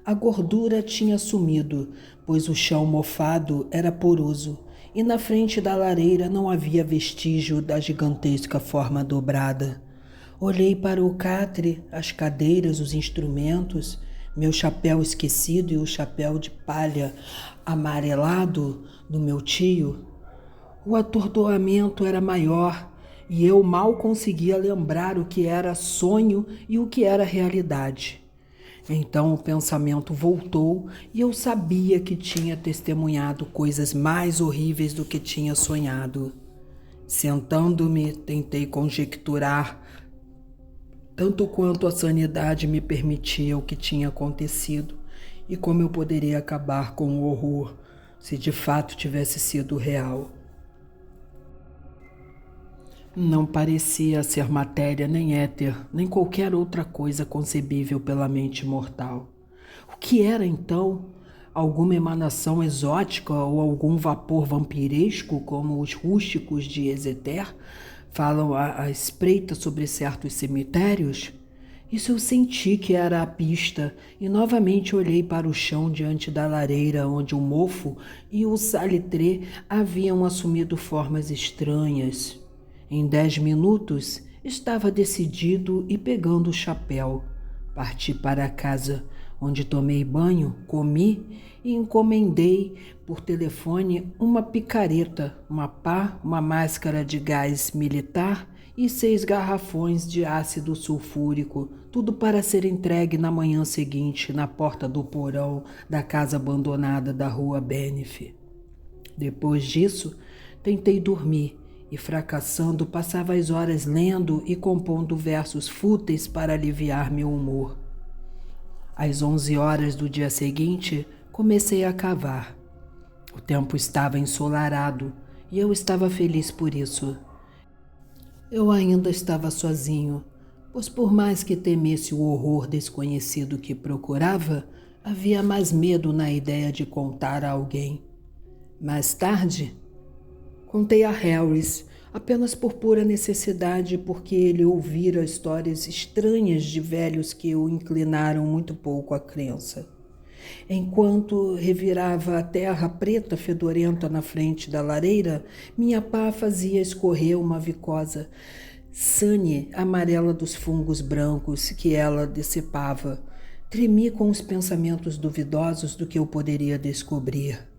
S1: A gordura tinha sumido, pois o chão mofado era poroso, e na frente da lareira não havia vestígio da gigantesca forma dobrada. Olhei para o catre, as cadeiras, os instrumentos, meu chapéu esquecido e o chapéu de palha amarelado do meu tio. O atordoamento era maior e eu mal conseguia lembrar o que era sonho e o que era realidade. Então o pensamento voltou e eu sabia que tinha testemunhado coisas mais horríveis do que tinha sonhado. Sentando-me, tentei conjecturar, tanto quanto a sanidade me permitia, o que tinha acontecido e como eu poderia acabar com o horror se de fato tivesse sido real. Não parecia ser matéria, nem éter, nem qualquer outra coisa concebível pela mente mortal. O que era, então? Alguma emanação exótica ou algum vapor vampiresco, como os rústicos de Exeter falam à espreita sobre certos cemitérios? Isso eu senti que era a pista e novamente olhei para o chão diante da lareira onde o mofo e o salitré haviam assumido formas estranhas. Em 10 minutos estava decidido e pegando o chapéu. Parti para casa, onde tomei banho, comi e encomendei por telefone uma picareta, uma pá, uma máscara de gás militar e 6 garrafões de ácido sulfúrico, tudo para ser entregue na manhã seguinte na porta do porão da casa abandonada da rua Benefit. Depois disso, tentei dormir e, fracassando, passava as horas lendo e compondo versos fúteis para aliviar meu humor. Às 11 horas do dia seguinte, comecei a cavar. O tempo estava ensolarado e eu estava feliz por isso. Eu ainda estava sozinho, pois por mais que temesse o horror desconhecido que procurava, havia mais medo na ideia de contar a alguém. Mais tarde, contei a Harris, apenas por pura necessidade, porque ele ouvira histórias estranhas de velhos que o inclinaram muito pouco à crença. Enquanto revirava a terra preta fedorenta na frente da lareira, minha pá fazia escorrer uma vicosa sane amarela dos fungos brancos que ela decepava. Tremi com os pensamentos duvidosos do que eu poderia descobrir.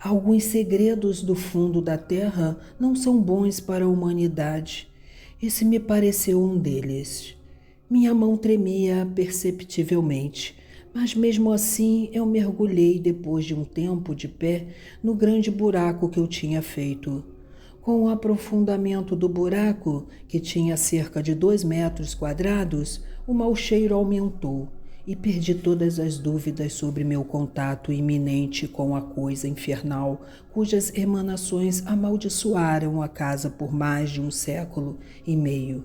S1: Alguns segredos do fundo da terra não são bons para a humanidade. Esse me pareceu um deles. Minha mão tremia perceptivelmente, mas mesmo assim eu mergulhei depois de um tempo de pé no grande buraco que eu tinha feito. Com o aprofundamento do buraco, que tinha cerca de 2 metros quadrados, o mau cheiro aumentou e perdi todas as dúvidas sobre meu contato iminente com a coisa infernal, cujas emanações amaldiçoaram a casa por mais de 1 século e meio.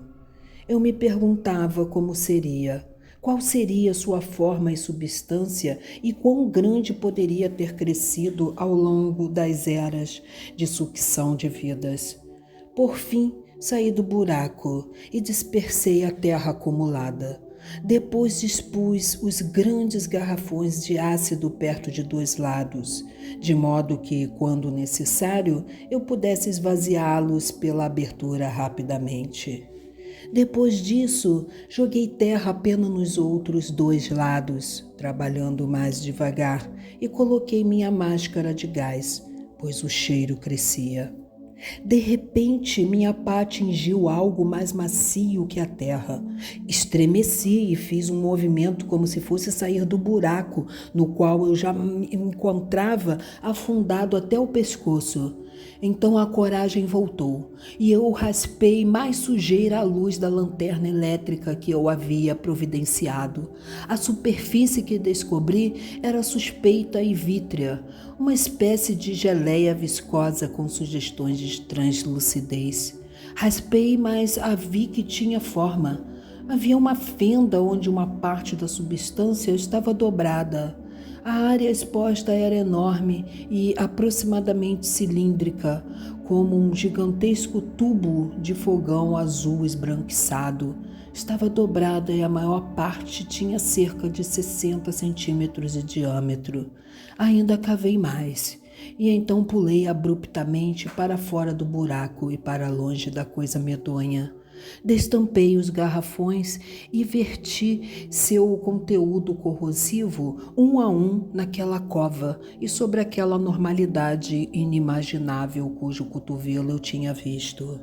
S1: Eu me perguntava como seria, qual seria sua forma e substância e quão grande poderia ter crescido ao longo das eras de sucção de vidas. Por fim, saí do buraco e dispersei a terra acumulada. Depois dispus os grandes garrafões de ácido perto de 2 lados, de modo que, quando necessário, eu pudesse esvaziá-los pela abertura rapidamente. Depois disso, joguei terra apenas nos outros 2 lados, trabalhando mais devagar, e coloquei minha máscara de gás, pois o cheiro crescia. De repente, minha pá atingiu algo mais macio que a terra. Estremeci e fiz um movimento como se fosse sair do buraco, no qual eu já me encontrava afundado até o pescoço. Então a coragem voltou e eu raspei mais sujeira à luz da lanterna elétrica que eu havia providenciado. A superfície que descobri era suspeita e vítrea, uma espécie de geleia viscosa com sugestões de translucidez. Raspei, mas a vi que tinha forma. Havia uma fenda onde uma parte da substância estava dobrada. A área exposta era enorme e aproximadamente cilíndrica, como um gigantesco tubo de fogão azul esbranquiçado. Estava dobrada e a maior parte tinha cerca de 60 centímetros de diâmetro. Ainda cavei mais, e então pulei abruptamente para fora do buraco e para longe da coisa medonha. Destampei os garrafões e verti seu conteúdo corrosivo um a um naquela cova e sobre aquela normalidade inimaginável cujo cotovelo eu tinha visto.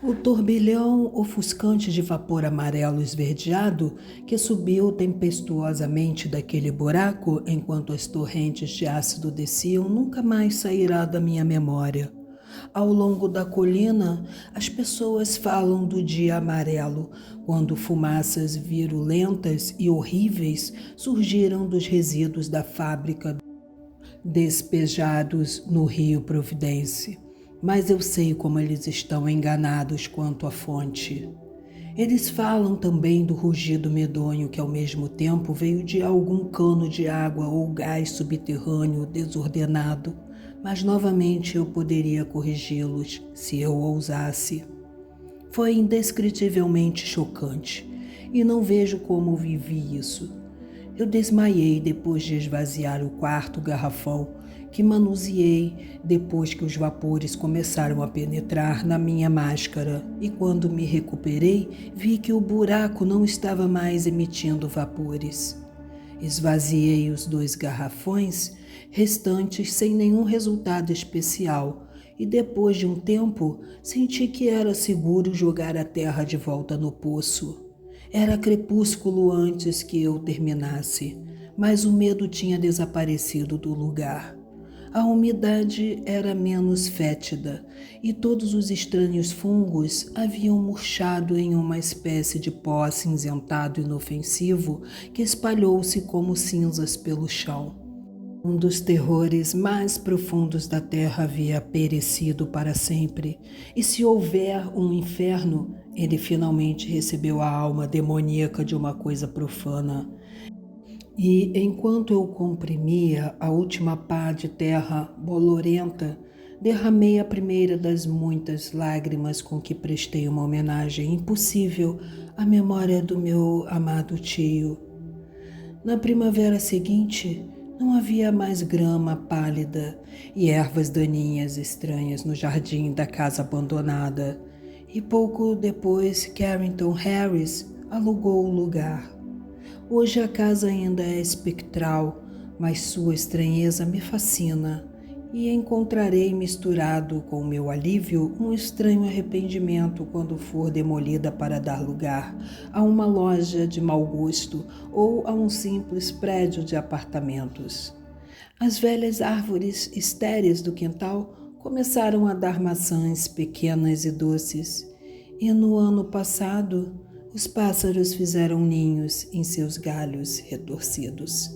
S1: O turbilhão ofuscante de vapor amarelo esverdeado que subiu tempestuosamente daquele buraco enquanto as torrentes de ácido desciam nunca mais sairá da minha memória. Ao longo da colina, as pessoas falam do dia amarelo, quando fumaças virulentas e horríveis surgiram dos resíduos da fábrica despejados no rio Providência. Mas eu sei como eles estão enganados quanto à fonte. Eles falam também do rugido medonho que ao mesmo tempo veio de algum cano de água ou gás subterrâneo desordenado, mas novamente eu poderia corrigi-los se eu ousasse. Foi indescritivelmente chocante e não vejo como vivi isso. Eu desmaiei depois de esvaziar o quarto garrafão que manuseei depois que os vapores começaram a penetrar na minha máscara, e quando me recuperei, vi que o buraco não estava mais emitindo vapores. Esvaziei os 2 garrafões restantes sem nenhum resultado especial, e depois de um tempo senti que era seguro jogar a terra de volta no poço. Era crepúsculo antes que eu terminasse, mas o medo tinha desaparecido do lugar. A umidade era menos fétida e todos os estranhos fungos haviam murchado em uma espécie de pó acinzentado inofensivo que espalhou-se como cinzas pelo chão. Um dos terrores mais profundos da terra havia perecido para sempre, e se houver um inferno, ele finalmente recebeu a alma demoníaca de uma coisa profana. E enquanto eu comprimia a última pá de terra bolorenta, derramei a primeira das muitas lágrimas com que prestei uma homenagem impossível à memória do meu amado tio. Na primavera seguinte, não havia mais grama pálida e ervas daninhas estranhas no jardim da casa abandonada, e pouco depois Carrington Harris alugou o lugar. Hoje a casa ainda é espectral, mas sua estranheza me fascina, e encontrarei misturado com o meu alívio um estranho arrependimento quando for demolida para dar lugar a uma loja de mau gosto ou a um simples prédio de apartamentos. As velhas árvores estéreis do quintal começaram a dar maçãs pequenas e doces, e no ano passado os pássaros fizeram ninhos em seus galhos retorcidos.